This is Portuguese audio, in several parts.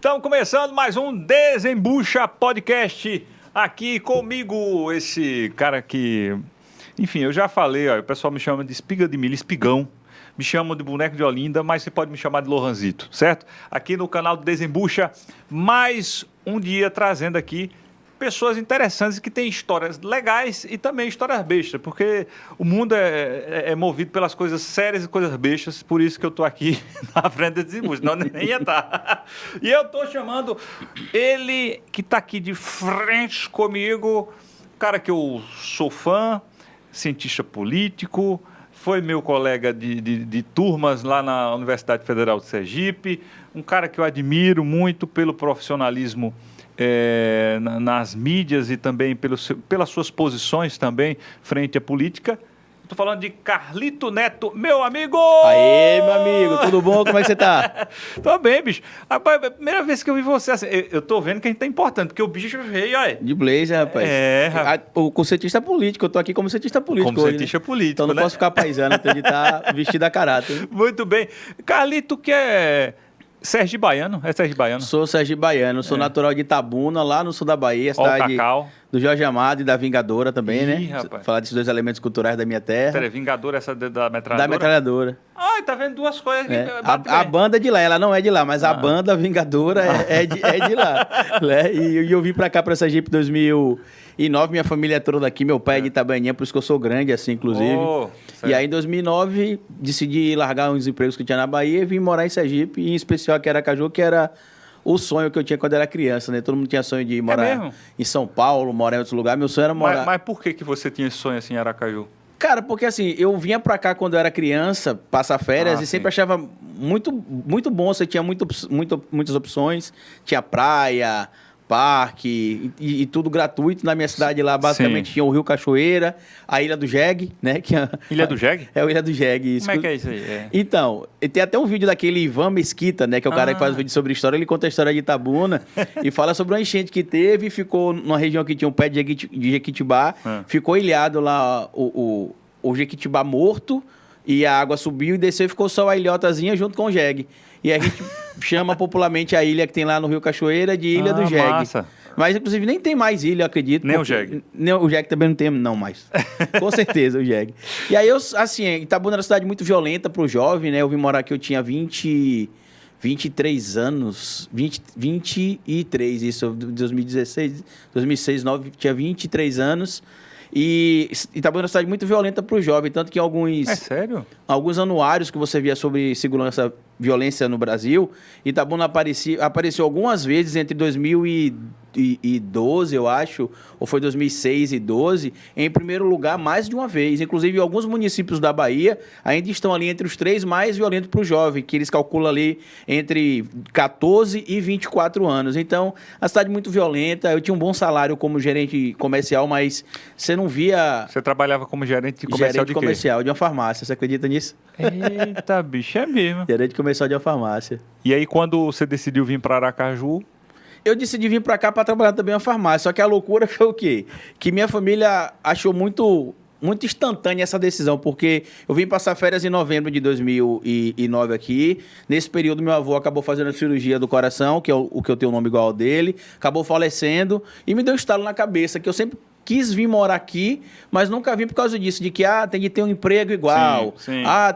Estamos começando mais um Desembucha Podcast. Aqui comigo, esse cara que... Enfim, eu já falei, ó, o pessoal me chama de espiga de milho, espigão. Me chamam de boneco de Olinda, mas você pode me chamar de Lohanzito, certo? Aqui no canal do Desembucha, mais um dia trazendo aqui pessoas interessantes que têm histórias legais e também histórias bestas, porque o mundo é movido pelas coisas sérias e coisas bestas, por isso que eu estou aqui na frente do Desembucha, senão nem ia estar. E eu estou chamando ele que está aqui de frente comigo, cara que eu sou fã, cientista político, foi meu colega de turmas lá na Universidade Federal de Sergipe, um cara que eu admiro muito pelo profissionalismo nas mídias e também pelas suas posições também frente à política. Estou falando de Carlito Neto, meu amigo! Aê, meu amigo, tudo bom? Como é que você tá? Tô bem, bicho. Rapaz, a primeira vez que eu vi você, assim, eu tô vendo que a gente tá importante, porque o bicho veio, olha. De blazer, rapaz. rapaz. O cientista político, eu tô aqui como cientista político Como hoje, cientista né? político, então não né? posso ficar paisano, tenho de estar vestido a caráter. Muito bem. Carlito, que é sergibaiano? É sergibaiano? Sou sergibaiano, sou natural de Itabuna, lá no sul da Bahia, cidade Cacau. do Jorge Amado e da Vingadora também, né? Rapaz. Falar desses dois elementos culturais da minha terra. Peraí, Vingadora, essa da metralhadora? Da metralhadora. Ai, tá vendo duas coisas. A banda de lá, ela não é de lá, mas a banda Vingadora é de lá. Né? E eu vim pra cá, pra Sergipe, em 2009, minha família é toda daqui, meu pai é de Itabaianinha, por isso que eu sou grande, assim, inclusive. E aí, em 2009, decidi largar uns empregos que eu tinha na Bahia e vim morar em Sergipe, e em especial aqui em Aracaju, que era o sonho que eu tinha quando era criança, né? Todo mundo tinha sonho de morar em São Paulo, morar em outro lugar. Meu sonho era morar... Mas por que você tinha esse sonho assim em Aracaju? Cara, porque assim, eu vinha pra cá quando eu era criança, passar férias, e sempre achava muito bom. Você tinha muitas opções, tinha praia, parque e tudo gratuito. Na minha cidade lá, basicamente, tinha o Rio Cachoeira, a Ilha do Jegue, né? Ilha do Jegue? É a Ilha do Jegue. Como é que é isso aí? Então, tem até um vídeo daquele Ivan Mesquita, né? Que é o cara que faz vídeo sobre história. Ele conta a história de Itabuna e fala sobre uma enchente que teve, ficou numa região que tinha um pé de jequitibá, ficou ilhado lá o jequitibá morto, e a água subiu e desceu e ficou só a ilhotazinha junto com o jegue. E a gente chama popularmente a ilha que tem lá no Rio Cachoeira de Ilha do Jegue. Massa. Mas, inclusive, nem tem mais ilha, eu acredito. Nem o jegue. Nem o jegue também não tem, não mais. Com certeza, o jegue. E aí, assim, Itabuna era uma cidade muito violenta pro jovem, né? Eu vim morar aqui, eu tinha 23 anos. 23, isso, 2016, 2006, 2009, tinha 23 anos. E Itabuna é uma cidade muito violenta para o jovem, tanto que alguns... É sério? Alguns anuários que você via sobre segurança, violência no Brasil, Itabuna apareceu algumas vezes entre 2012, eu acho, ou foi 2006 e 2012, em primeiro lugar mais de uma vez. Inclusive, alguns municípios da Bahia ainda estão ali entre os 3 mais violentos para o jovem, que eles calculam ali entre 14 e 24 anos. Então, a cidade muito violenta. Eu tinha um bom salário como gerente comercial, mas você não via... Você trabalhava como gerente comercial de quê? Gerente comercial de uma farmácia, você acredita nisso? Eita, bicho, é mesmo. Gerente comercial de uma farmácia. E aí, quando você decidiu vir para Aracaju... Eu decidi vir para cá para trabalhar também na farmácia, só que a loucura foi o quê? Que minha família achou muito instantânea essa decisão, porque eu vim passar férias em novembro de 2009 aqui. Nesse período, meu avô acabou fazendo a cirurgia do coração, que é o que eu tenho o nome igual ao dele, acabou falecendo, e me deu um estalo na cabeça, que eu sempre quis vir morar aqui, mas nunca vim por causa disso, de que tem de ter um emprego igual,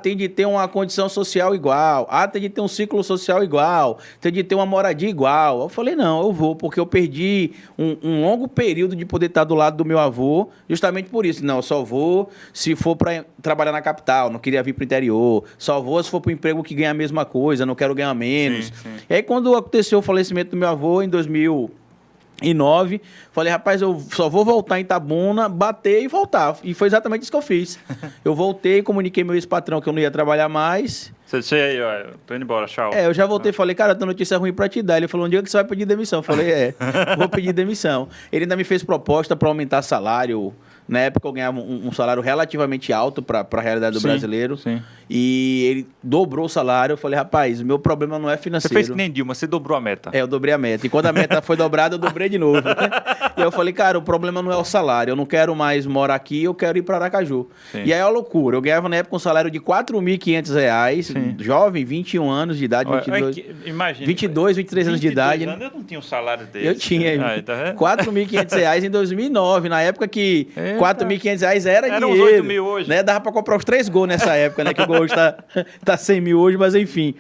tem de ter uma condição social igual, tem de ter um ciclo social igual, tem de ter uma moradia igual. Eu falei, não, eu vou, porque eu perdi um longo período de poder estar do lado do meu avô, justamente por isso. Não, eu só vou se for para trabalhar na capital, não queria vir para o interior, só vou se for para um emprego que ganha a mesma coisa, não quero ganhar menos. E aí, quando aconteceu o falecimento do meu avô, em 2009, falei, rapaz, eu só vou voltar em Itabuna, bater e voltar. E foi exatamente isso que eu fiz. Eu voltei, comuniquei meu ex-patrão que eu não ia trabalhar mais. Você disse aí, ó, tô indo embora, tchau. Eu já voltei e falei, cara, tem notícia ruim pra te dar. Ele falou, um dia que você vai pedir demissão. Eu falei, vou pedir demissão. Ele ainda me fez proposta para aumentar salário. Na época eu ganhava um salário relativamente alto para a realidade do brasileiro. Sim. E ele dobrou o salário. Eu falei, rapaz, o meu problema não é financeiro. Você fez que nem Dilma, você dobrou a meta. Eu dobrei a meta. E quando a meta foi dobrada, eu dobrei de novo. E aí eu falei, cara, o problema não é o salário. Eu não quero mais morar aqui, eu quero ir para Aracaju. Sim. E aí é uma loucura. Eu ganhava na época um salário de R$ 4.500, Sim. jovem, 21 anos de idade, 22, Imagina. 22, 23 anos de 22 idade. anos, eu não tinha um salário desse. Eu tinha Aí, tá vendo? R$ 4.500 em 2009, na época que Eita. R$ 4.500 era Era uns dinheiro. 8 mil hoje. Né? Dava pra comprar os 3 gols nessa época, né? Que o gol hoje tá 100 mil hoje, mas enfim.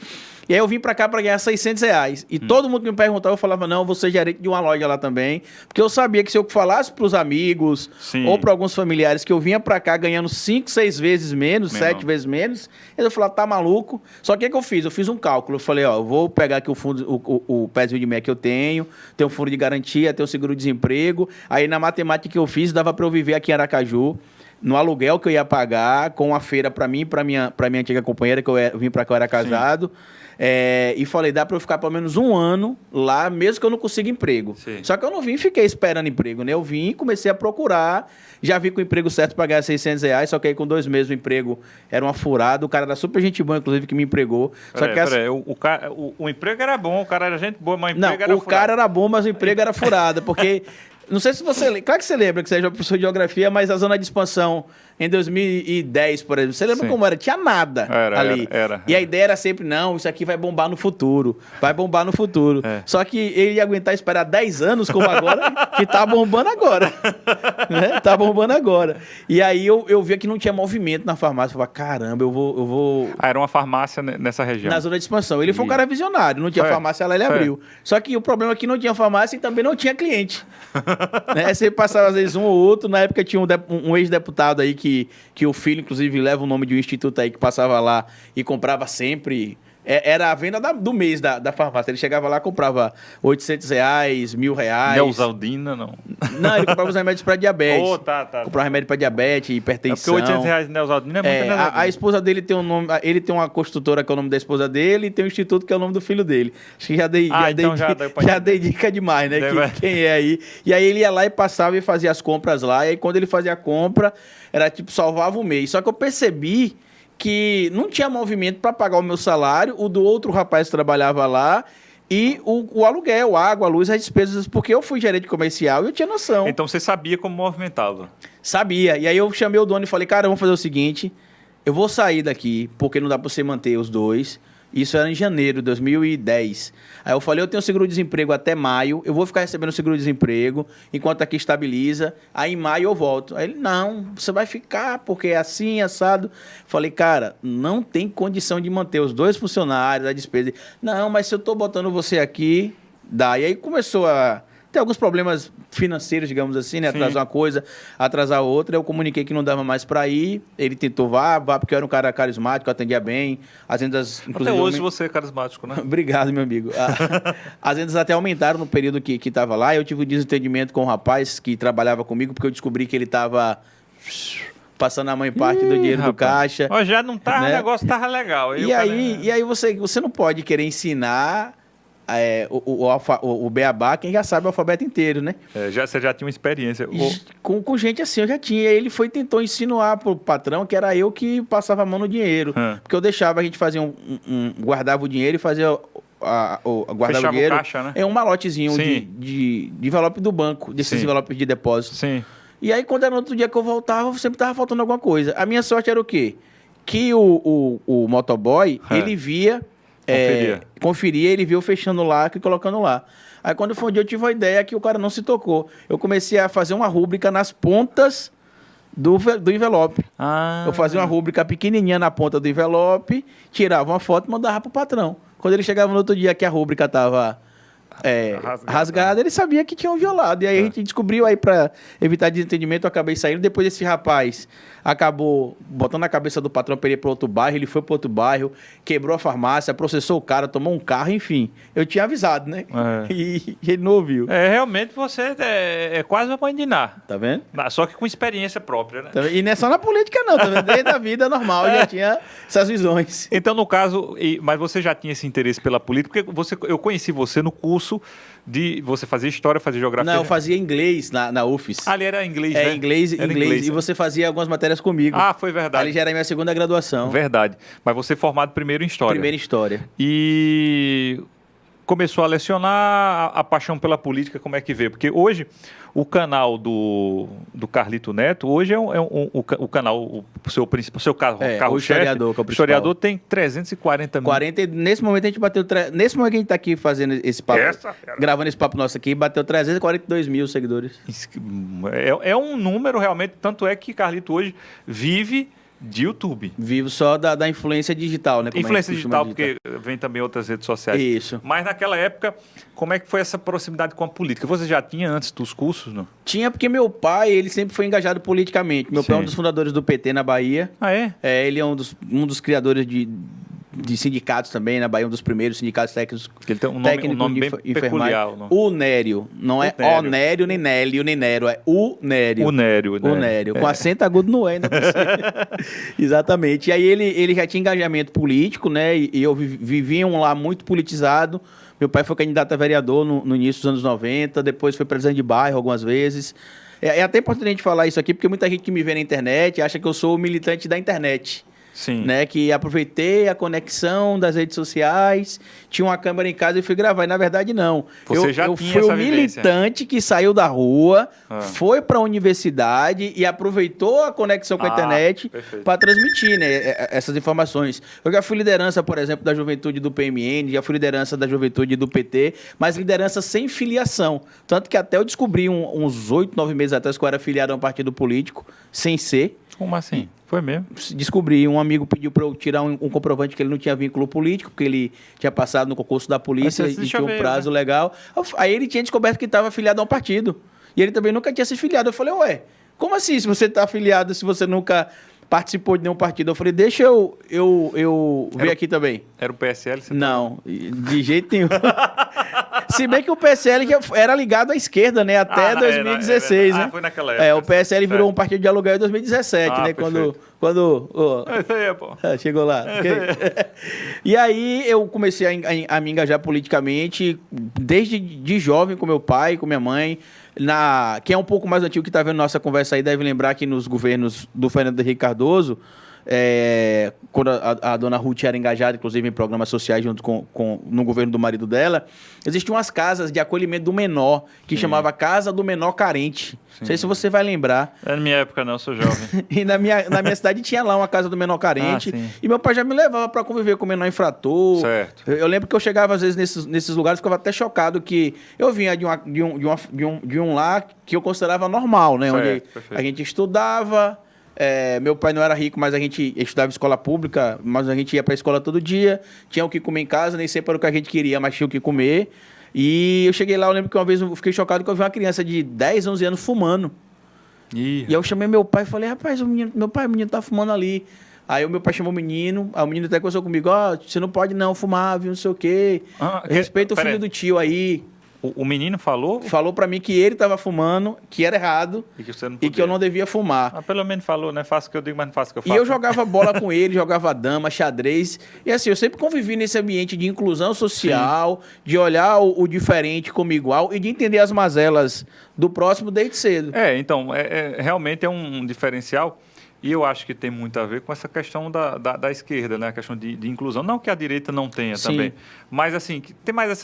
E aí eu vim pra cá pra ganhar R$ 600. E todo mundo que me perguntava, eu falava, não, eu vou ser gerente de uma loja lá também. Porque eu sabia que se eu falasse pros amigos Sim. ou pra alguns familiares que eu vinha pra cá ganhando 5, 6 vezes menos, Meu 7 irmão. vezes menos, eles iam falar, tá maluco? Só que o que eu fiz? Eu fiz um cálculo. Eu falei, ó, eu vou pegar aqui o fundo, o pezinho de meia que eu tenho um fundo de garantia, tenho seguro-desemprego. Aí na matemática que eu fiz, dava pra eu viver aqui em Aracaju, no aluguel que eu ia pagar, com a feira pra mim e pra minha antiga companheira, que eu vim pra cá, eu era casado. E falei, dá pra eu ficar pelo menos um ano lá, mesmo que eu não consiga emprego. Sim. Só que eu não vim e fiquei esperando emprego, né? Eu vim e comecei a procurar, já vi com o emprego certo pra ganhar R$ 600, só que aí com 2 meses o emprego era uma furada. O cara era super gente boa, inclusive, que me empregou. Só que Peraí, o emprego era bom, o cara era gente boa, mas o emprego era o cara era bom, mas o emprego era furada, porque... Não sei se você lembra. Claro que você lembra que você é professor de geografia, mas a zona de expansão em 2010, por exemplo, você lembra Sim. como era? Tinha nada ali. Era. E a ideia era sempre, não, isso aqui vai bombar no futuro. Vai bombar no futuro. É. Só que ele ia aguentar esperar 10 anos, como agora, que tá bombando agora. Né? Tá bombando agora. E aí eu via que não tinha movimento na farmácia. Eu falava, caramba, eu vou Ah, era uma farmácia nessa região. na zona de expansão. Ele foi um cara visionário, não tinha Certo, farmácia lá, ele certo. abriu. Só que o problema é que não tinha farmácia e também não tinha cliente. Né? Você passava às vezes um ou outro, na época tinha um ex-deputado aí que o filho, inclusive, leva o nome de um instituto aí que passava lá e comprava sempre. Era a venda do mês da farmácia. Ele chegava lá, comprava R$ 800, R$ 1.000. Neusaldina, não. Não, ele comprava os remédios para diabetes. Oh, tá. Comprava remédio para diabetes, É hipertensão. porque R$ 800 de Neusaldina é muito Neusaldina. A esposa dele tem um nome, ele tem uma construtora que é o nome da esposa dele e tem um instituto que é o nome do filho dele. Acho que já dei dica demais, né? Quem é aí. E aí ele ia lá e passava e fazia as compras lá. E aí quando ele fazia a compra, era tipo, salvava o mês. Só que eu percebi que não tinha movimento para pagar o meu salário, o do outro rapaz que trabalhava lá e o aluguel, a água, a luz, as despesas, porque eu fui gerente comercial e eu tinha noção. Então você sabia como movimentava. Sabia. E aí eu chamei o dono e falei, cara, vamos fazer o seguinte, eu vou sair daqui, porque não dá pra você manter os dois. Isso era em janeiro de 2010. Aí eu falei, eu tenho seguro-desemprego até maio, eu vou ficar recebendo seguro-desemprego enquanto aqui estabiliza, aí em maio eu volto. Aí ele, não, você vai ficar, porque é assim, assado. Falei, cara, não tem condição de manter os dois funcionários, a despesa. Não, mas se eu tô botando você aqui, dá. E aí começou a ter alguns problemas financeiros, digamos assim, né? Atrasar uma coisa, atrasar outra. Eu comuniquei que não dava mais para ir. Ele tentou, vá, porque eu era um cara carismático, atendia bem. As vendas, inclusive... Até hoje você é carismático, né? Obrigado, meu amigo. As vendas até aumentaram no período que estava lá. Eu tive um desentendimento com um rapaz que trabalhava comigo, porque eu descobri que ele estava passando a mão em parte do dinheiro do caixa. Ó, já não tava, né? O negócio tava legal. E aí você não pode querer ensinar o beabá, quem já sabe o alfabeto inteiro, né? Você já tinha uma experiência. Com gente assim, eu já tinha. Ele tentou insinuar pro patrão que era eu que passava a mão no dinheiro. Porque eu deixava, a gente fazia guardava o dinheiro e fazia... guardava Fechava o dinheiro. O caixa, né? É um malotezinho de envelope do banco, desses Sim. envelopes de depósito. Sim. E aí, quando era no outro dia que eu voltava, sempre tava faltando alguma coisa. A minha sorte era o quê? Que o motoboy, ele via... Conferia, ele viu fechando lá e colocando lá. Aí quando foi um dia eu tive a ideia que o cara não se tocou. Eu comecei a fazer uma rúbrica nas pontas do envelope. Eu fazia uma rúbrica pequenininha na ponta do envelope, tirava uma foto e mandava pro patrão. Quando ele chegava no outro dia que a rúbrica estava rasgada, ele sabia que tinham violado. E aí a gente descobriu aí para evitar desentendimento, eu acabei saindo. Depois esse rapaz acabou botando na cabeça do patrão para ir para outro bairro, ele foi para outro bairro, quebrou a farmácia, processou o cara, tomou um carro, enfim. Eu tinha avisado, né? E ele não ouviu. Realmente você é quase uma mãe de Ná. Tá vendo? Só que com experiência própria, né? E não é só na política não, tá vendo? Desde a vida normal já tinha essas visões. Então, no caso, mas você já tinha esse interesse pela política, porque eu conheci você no curso de você fazia história, fazia geografia. Não, eu fazia inglês na UFES. Ali era inglês, né? Inglês. E você fazia algumas matérias comigo. Foi verdade. Ali já era a minha segunda graduação. Verdade. Mas você formado primeiro em história. Primeiro em história. E começou a lecionar, a paixão pela política, como é que veio? Porque hoje, o canal do Carlito Neto, hoje o canal, o seu carro-chefe, o historiador, que é o principal. historiador tem 340 mil. 40, nesse momento a gente bateu... Nesse momento que a gente tá aqui fazendo esse papo, gravando esse papo nosso aqui, bateu 342 mil seguidores. É um número realmente, tanto é que Carlito hoje vive de YouTube. Vivo só da influência digital, né? Influência digital, porque vem também outras redes sociais. Isso. Mas naquela época, como é que foi essa proximidade com a política? Você já tinha antes dos cursos, não? Tinha, porque meu pai, ele sempre foi engajado politicamente. Meu pai é um dos fundadores do PT na Bahia. Ah, é? Ele é um dos criadores de sindicatos também, na Bahia, um dos primeiros sindicatos técnicos. Ele tem um nome bem peculiar. Unério. Não é Onério, nem Nélio, nem Nero. É Unério. Unério. Com acento agudo no E ainda por cima. Exatamente. E aí ele já tinha engajamento político, né? E eu vivia lá muito politizado. Meu pai foi candidato a vereador no início dos anos 90, depois foi presidente de bairro algumas vezes. É até importante a gente falar isso aqui, porque muita gente que me vê na internet acha que eu sou o militante da internet. Sim. Né, que aproveitei a conexão das redes sociais, tinha uma câmera em casa e fui gravar. E na verdade, não. Eu fui o militante que saiu da rua, foi para a universidade e aproveitou a conexão com a internet para transmitir, né, essas informações. Eu já fui liderança, por exemplo, da juventude do PMN, já fui liderança da juventude do PT, mas liderança sem filiação. Tanto que até eu descobri uns 8, 9 meses atrás que eu era filiado a um partido político, sem ser. Como assim? Foi mesmo? Descobri, um amigo pediu para eu tirar um comprovante que ele não tinha vínculo político, porque ele tinha passado no concurso da polícia e tinha um prazo legal. Aí ele tinha descoberto que estava afiliado a um partido. E ele também nunca tinha se filiado. Eu falei, ué, como assim se você está afiliado, se você nunca participou de nenhum partido? Eu falei, deixa eu ver aqui também. Era o PSL? Não, de jeito nenhum. Se bem que o PSL já era ligado à esquerda, né? Até 2016, né? Foi naquela época. O PSL virou um partido de aluguel em 2017, né? Perfeito. Quando Esse aí, pô. chegou lá. E aí eu comecei a me engajar politicamente, desde de jovem, com meu pai, com minha mãe. Quem é um pouco mais antigo que está vendo nossa conversa aí deve lembrar que nos governos do Fernando Henrique Cardoso, quando a dona Ruth era engajada, inclusive, em programas sociais junto no governo do marido dela, existiam as casas de acolhimento do menor, que chamava Casa do Menor Carente. Não sei se você vai lembrar. É na minha época não, eu sou jovem. E na minha cidade tinha lá uma Casa do Menor Carente. E meu pai já me levava para conviver com o menor infrator. Certo. Eu lembro que eu chegava, às vezes, nesses lugares, ficava até chocado que eu vinha de um lar que eu considerava normal, né? Certo, onde a gente estudava. Meu pai não era rico, mas a gente estudava em escola pública, mas a gente ia para a escola todo dia, tinha o que comer em casa, nem sempre era o que a gente queria, mas tinha o que comer. E eu cheguei lá, eu lembro que uma vez eu fiquei chocado que eu vi uma criança de 10, 11 anos fumando. E eu chamei meu pai e falei, rapaz, o menino tá fumando ali. Aí o meu pai chamou o menino até conversou comigo, você não pode não fumar, viu, não sei o quê. Respeita o filho do tio aí. O menino falou? Falou pra mim que ele tava fumando, que era errado e que eu não devia fumar. Pelo menos falou, né? Faço o que eu digo, mas não faço o que eu faço. E eu jogava bola com ele, jogava dama, xadrez. E assim, eu sempre convivi nesse ambiente de inclusão social, de olhar o diferente como igual e de entender as mazelas do próximo desde cedo. Então, realmente é um diferencial. E eu acho que tem muito a ver com essa questão da esquerda, né? A questão de inclusão. Não que a direita não tenha também. Mas, assim, que tem mais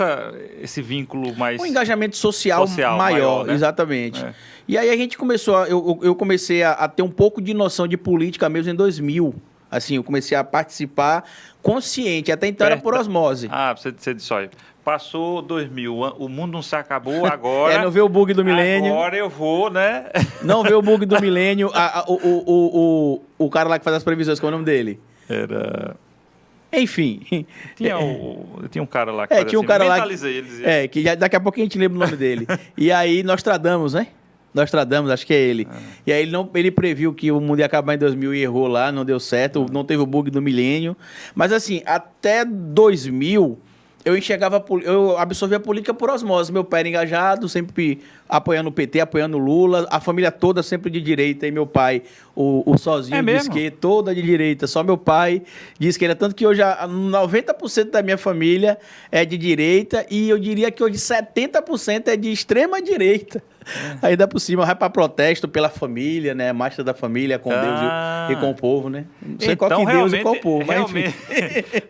esse vínculo mais... Um engajamento social maior, né? Exatamente. E aí a gente começou... Eu comecei a ter um pouco de noção de política mesmo em 2000. Assim, eu comecei a participar consciente. Até então era por osmose. Você disse, olha... Passou 2000, o mundo não se acabou agora. Não vê o bug do milênio. Agora eu vou, né? Não vê o bug do milênio. O cara lá que faz as previsões, qual é o nome dele? Enfim. Tinha um cara lá que fazia tinha um cara lá ele que daqui a pouco a gente lembra o nome dele. E aí, Nostradamus, né? Nostradamus, acho que é ele. E aí ele previu que o mundo ia acabar em 2000 e errou lá, não deu certo, não teve o bug do milênio. Mas assim, até 2000... eu absorvia a política por osmose. Meu pai era engajado, sempre apoiando o PT, apoiando o Lula, a família toda sempre de direita, e meu pai, o sozinho de esquerda, toda de direita, só meu pai de esquerda. Tanto que hoje 90% da minha família é de direita, e eu diria que hoje 70% é de extrema direita. Ainda por cima, vai para protesto pela família, né? Marcha da família com Deus e com o povo, né? Não sei qual que Deus e qual povo, mas enfim.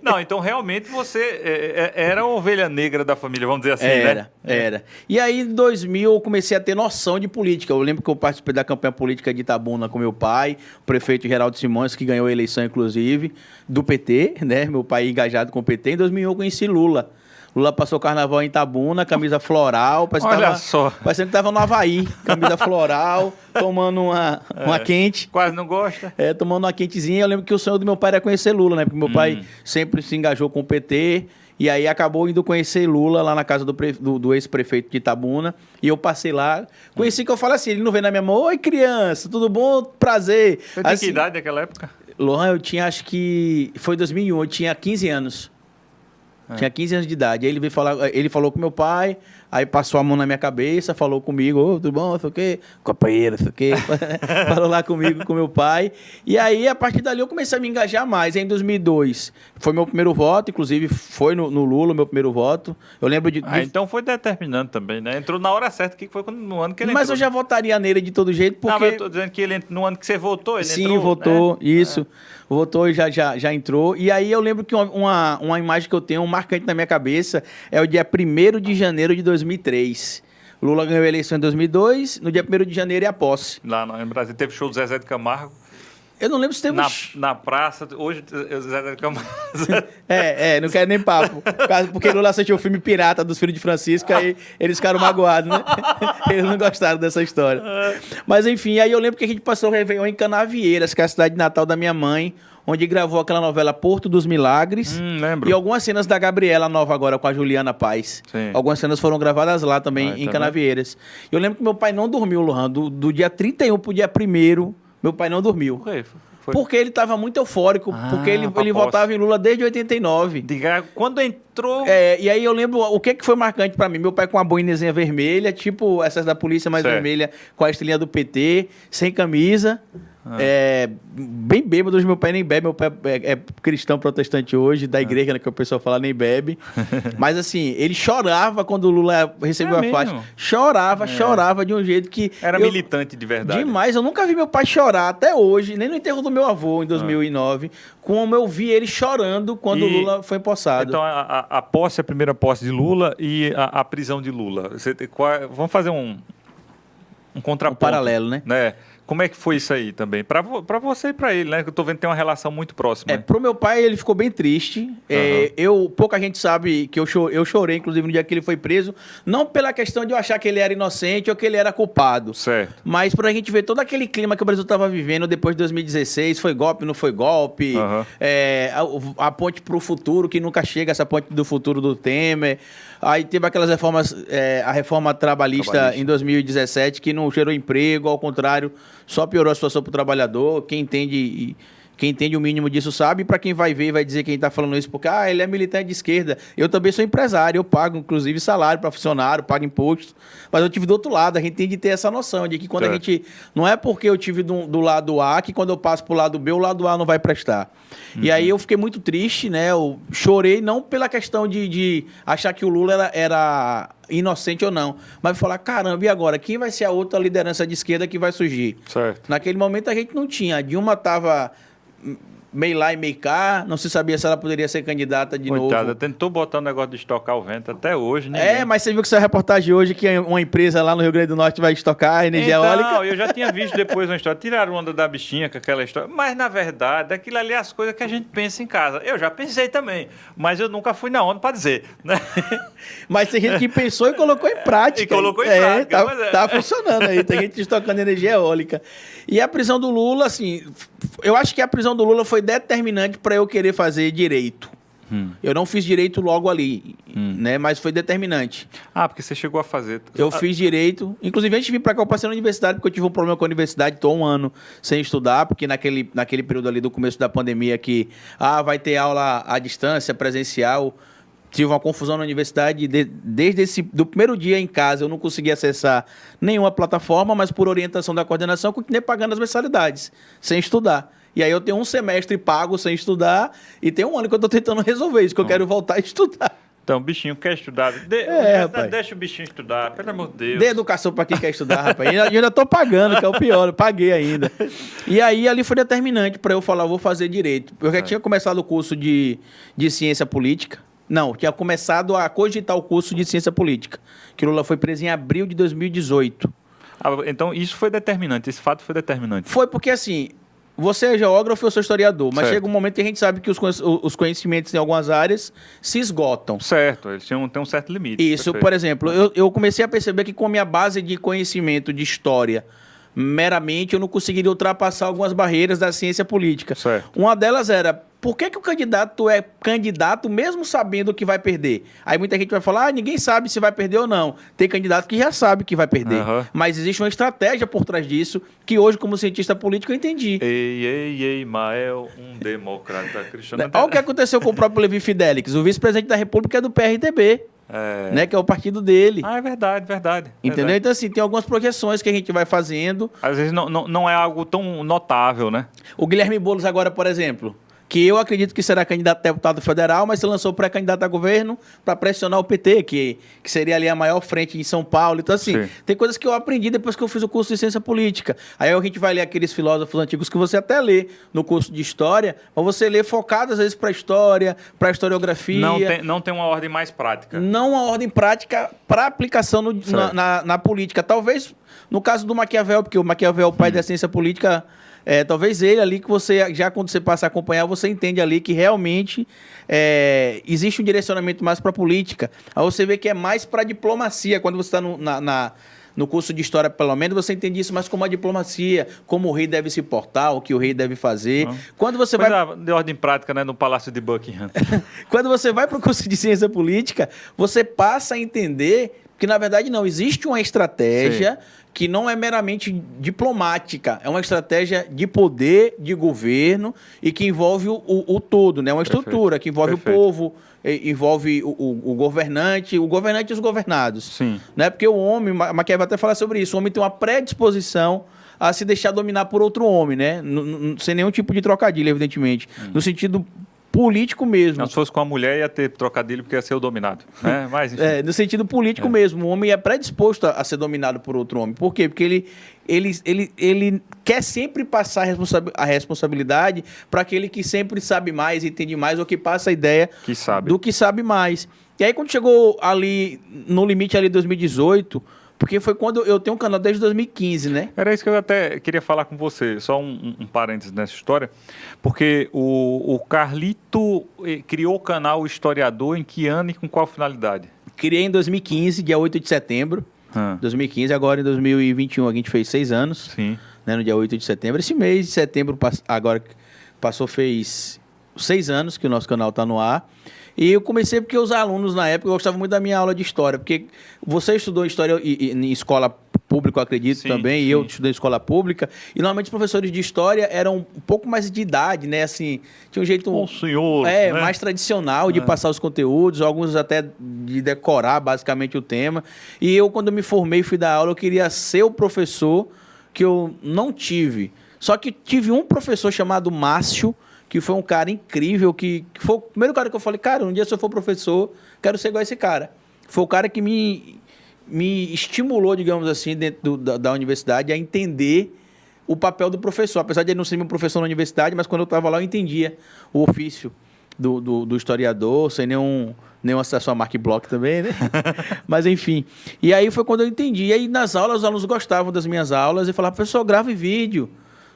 Não, então realmente você era a ovelha negra da família, vamos dizer assim, né? Era. E aí, em 2000, eu comecei a ter noção de política. Eu lembro que eu participei da campanha política de Itabuna com meu pai, o prefeito Geraldo Simões, que ganhou a eleição, inclusive, do PT, né? Meu pai engajado com o PT. Em 2001, eu conheci Lula. Lula passou o carnaval em Itabuna, camisa floral, parecendo que tava no Havaí, camisa floral, tomando uma quente. Quase não gosta? Tomando uma quentezinha. Eu lembro que o sonho do meu pai era conhecer Lula, né? Porque meu pai sempre se engajou com o PT, e aí acabou indo conhecer Lula lá na casa do ex-prefeito de Itabuna, e eu passei lá, conheci que eu falo assim, ele não veio na minha mão, oi criança, tudo bom? Prazer. Você tinha que idade naquela época? Lohan, eu tinha, acho que foi 2001, eu tinha 15 anos. Tinha 15 anos de idade. Aí ele falou com meu pai, aí passou a mão na minha cabeça, falou comigo, ô, tudo bom, sei o quê, companheiro, sei o quê. Falou lá comigo, com meu pai. E aí, a partir dali, eu comecei a me engajar mais. Aí, em 2002, foi meu primeiro voto, inclusive foi no Lula, meu primeiro voto. Eu lembro de... então foi determinante também, né? Entrou na hora certa, que foi no ano que ele Mas entrou. eu já votaria nele de todo jeito, porque... Não, mas eu tô dizendo que no ano que você votou, ele Sim, entrou, votou, né? isso. Votou e já entrou. E aí eu lembro que uma imagem que eu tenho, marcante na minha cabeça, é o dia 1º de janeiro de 2003. Lula ganhou a eleição em 2002, no dia 1º de janeiro é a posse. Lá em Brasília teve show do Zezé de Camargo. Eu não lembro se teve... Na praça, hoje o Zezé de Camargo... não quero nem papo. Porque Lula assistiu o filme Pirata dos Filhos de Francisco, aí eles ficaram magoados, né? Eles não gostaram dessa história. Mas enfim, aí eu lembro que a gente passou o Réveillon em Canavieiras, que é a cidade natal da minha mãe, onde gravou aquela novela Porto dos Milagres. Lembro. E algumas cenas da Gabriela Nova agora, com a Juliana Paz. Sim. Algumas cenas foram gravadas lá também, em Canavieiras. Eu lembro que meu pai não dormiu, Lohan, do dia 31 pro dia 1º, meu pai não dormiu. Foi. Porque ele estava muito eufórico, porque ele votava em Lula desde 89. Quando entrou... E aí eu lembro o que foi marcante pra mim. Meu pai com uma boinezinha vermelha, tipo essas da polícia, mais vermelha, com a estrelinha do PT, sem camisa. Bem bêbado, hoje meu pai nem bebe, meu pai é cristão protestante hoje, da igreja, né, que o pessoal fala, nem bebe. Mas assim, ele chorava quando o Lula recebeu a faixa. Chorava de um jeito que... Era militante de verdade. Demais, eu nunca vi meu pai chorar até hoje, nem no enterro do meu avô, em 2009, como eu vi ele chorando quando o Lula foi empossado. Então, a posse, a primeira posse de Lula e a prisão de Lula. Vamos fazer um contraponto. Um paralelo, né? Como é que foi isso aí também? Pra você e pra ele, né? Que eu tô vendo que tem uma relação muito próxima. Pro meu pai, ele ficou bem triste. Pouca gente sabe que eu chorei, inclusive, no dia que ele foi preso. Não pela questão de eu achar que ele era inocente ou que ele era culpado. Certo. Mas pra gente ver todo aquele clima que o Brasil tava vivendo depois de 2016. Foi golpe, não foi golpe. A ponte pro futuro, que nunca chega, essa ponte do futuro do Temer. Aí teve aquelas reformas, a reforma trabalhista em 2017, que não gerou emprego, ao contrário, só piorou a situação para o trabalhador. Quem entende o mínimo disso sabe, e para quem vai ver, vai dizer quem está falando isso, porque ele é militante de esquerda. Eu também sou empresário, eu pago, inclusive, salário para funcionário, pago imposto, mas eu tive do outro lado. A gente tem de ter essa noção de que quando a gente... Não é porque eu tive do lado A que quando eu passo para o lado B, o lado A não vai prestar. E aí eu fiquei muito triste, né? Eu chorei não pela questão de achar que o Lula era inocente ou não, mas falar, caramba, e agora? Quem vai ser a outra liderança de esquerda que vai surgir? Certo. Naquele momento a gente não tinha. A Dilma estava meio lá e meio cá, não se sabia se ela poderia ser candidata de novo. Tentou botar o negócio de estocar o vento até hoje, né? Mas você viu que saiu a reportagem hoje que uma empresa lá no Rio Grande do Norte vai estocar a energia eólica? Não, eu já tinha visto depois uma história, tiraram onda da bichinha com aquela história, mas na verdade, aquilo ali é as coisas que a gente pensa em casa. Eu já pensei também, mas eu nunca fui na onda para dizer, né? Mas tem gente que pensou e colocou em prática. Tá funcionando aí, tem gente estocando energia eólica. E a prisão do Lula, assim, eu acho que a prisão do Lula foi determinante para eu querer fazer direito. Eu não fiz direito logo ali, né? Mas foi determinante. Porque você chegou a fazer. Eu fiz direito. Inclusive, antes de vir para cá, eu passei na universidade, porque eu tive um problema com a universidade. Estou 1 ano sem estudar, porque naquele período ali do começo da pandemia que vai ter aula à distância, presencial. Tive uma confusão na universidade, do primeiro dia em casa eu não consegui acessar nenhuma plataforma, mas por orientação da coordenação eu continuei pagando as mensalidades, sem estudar. E aí eu tenho um semestre pago sem estudar e tem 1 ano que eu estou tentando resolver isso, que eu quero voltar a estudar. Então, o bichinho quer estudar. Rapaz. Deixa o bichinho estudar, pelo amor de Deus. Dê educação para quem quer estudar, rapaz. E ainda tô pagando, que é o pior, eu paguei ainda. E aí ali foi determinante para eu falar, vou fazer direito. Eu já tinha começado o curso de ciência política. Não, tinha começado a cogitar o curso de ciência política. Que Lula foi preso em abril de 2018. Então, isso foi determinante, esse fato foi determinante. Foi porque, assim, você é geógrafo, eu sou historiador, mas Certo. chega um momento que a gente sabe que os conhecimentos em algumas áreas se esgotam. Certo, eles têm um certo limite. Isso, perfeito. por exemplo, eu comecei a perceber que com a minha base de conhecimento de história, meramente, eu não conseguiria ultrapassar algumas barreiras da ciência política. Certo. Uma delas era, por que o candidato é candidato mesmo sabendo que vai perder? Aí muita gente vai falar, ninguém sabe se vai perder ou não. Tem candidato que já sabe que vai perder. Aham. Mas existe uma estratégia por trás disso, que hoje, como cientista político, eu entendi. Ei, Mael, um democrata cristão. Olha o que aconteceu com o próprio Levi Fidelix. O vice-presidente da República é do PRTB, né, que é o partido dele. É verdade. Entendeu? Verdade. Então, assim, tem algumas projeções que a gente vai fazendo. Às vezes não é algo tão notável, né? O Guilherme Boulos agora, por exemplo, que eu acredito que será candidato a deputado federal, mas se lançou pré-candidato a governo para pressionar o PT, que seria ali a maior frente em São Paulo. Então, assim, Sim. tem coisas que eu aprendi depois que eu fiz o curso de ciência política. Aí a gente vai ler aqueles filósofos antigos que você até lê no curso de história, mas você lê focado, às vezes, para história, para historiografia. Não tem uma ordem mais prática. Não uma ordem prática para aplicação Certo. na política. Talvez no caso do Maquiavel, porque o Maquiavel é o pai da ciência política, talvez ele ali que você, já quando você passa a acompanhar, você entende ali que realmente existe um direcionamento mais para a política. Aí você vê que é mais para a diplomacia. Quando você está no curso de história, pelo menos, você entende isso mais como a diplomacia, como o rei deve se portar, o que o rei deve fazer. Quando você vai... de ordem prática, né? No Palácio de Buckingham. Quando você vai para o curso de ciência política, você passa a entender que, na verdade, não existe uma estratégia que não é meramente diplomática, é uma estratégia de poder, de governo e que envolve o todo, né? Uma estrutura que envolve Perfeito. o povo, envolve o governante e os governados. Sim. Né? Porque o homem, Maquiavel até fala sobre isso, o homem tem uma predisposição a se deixar dominar por outro homem, né? Sem nenhum tipo de trocadilho, evidentemente. No sentido político mesmo. Não, se fosse com a mulher, ia ter trocadilho, porque ia ser o dominado. Né? Mas, enfim. No sentido político mesmo. O homem é predisposto a ser dominado por outro homem. Por quê? Porque ele quer sempre passar a responsabilidade para aquele que sempre sabe mais, entende mais, ou que passa a ideia Que sabe. do que sabe mais. E aí, quando chegou ali, no limite ali de 2018, porque foi quando eu tenho um canal desde 2015, né? Era isso que eu até queria falar com você, só um parênteses nessa história, porque o Carlito criou o canal Historiador em que ano e com qual finalidade? Criei em 2015, dia 8 de setembro. 2015, agora em 2021 a gente fez 6 anos, Sim. né, no dia 8 de setembro. Esse mês de setembro, agora passou, fez 6 anos que o nosso canal está no ar. E eu comecei porque os alunos, na época, gostavam muito da minha aula de história, porque você estudou história em escola pública, eu acredito, Sim, também, sim. e eu estudei em escola pública, e normalmente os professores de história eram um pouco mais de idade, né, assim, tinha um jeito... O senhor, né? mais tradicional de passar os conteúdos, alguns até de decorar basicamente o tema. E eu, quando me formei e fui dar aula, eu queria ser o professor que eu não tive. Só que tive um professor chamado Márcio, que foi um cara incrível, que foi o primeiro cara que eu falei, cara, um dia se eu for professor, quero ser igual a esse cara. Foi o cara que me estimulou, digamos assim, dentro da universidade, a entender o papel do professor. Apesar de ele não ser meu professor na universidade, mas quando eu estava lá eu entendia o ofício do historiador, sem nenhum acesso a Mark Bloch também, né? Mas enfim. E aí foi quando eu entendi. E aí nas aulas, os alunos gostavam das minhas aulas e falavam, professor, grave vídeo.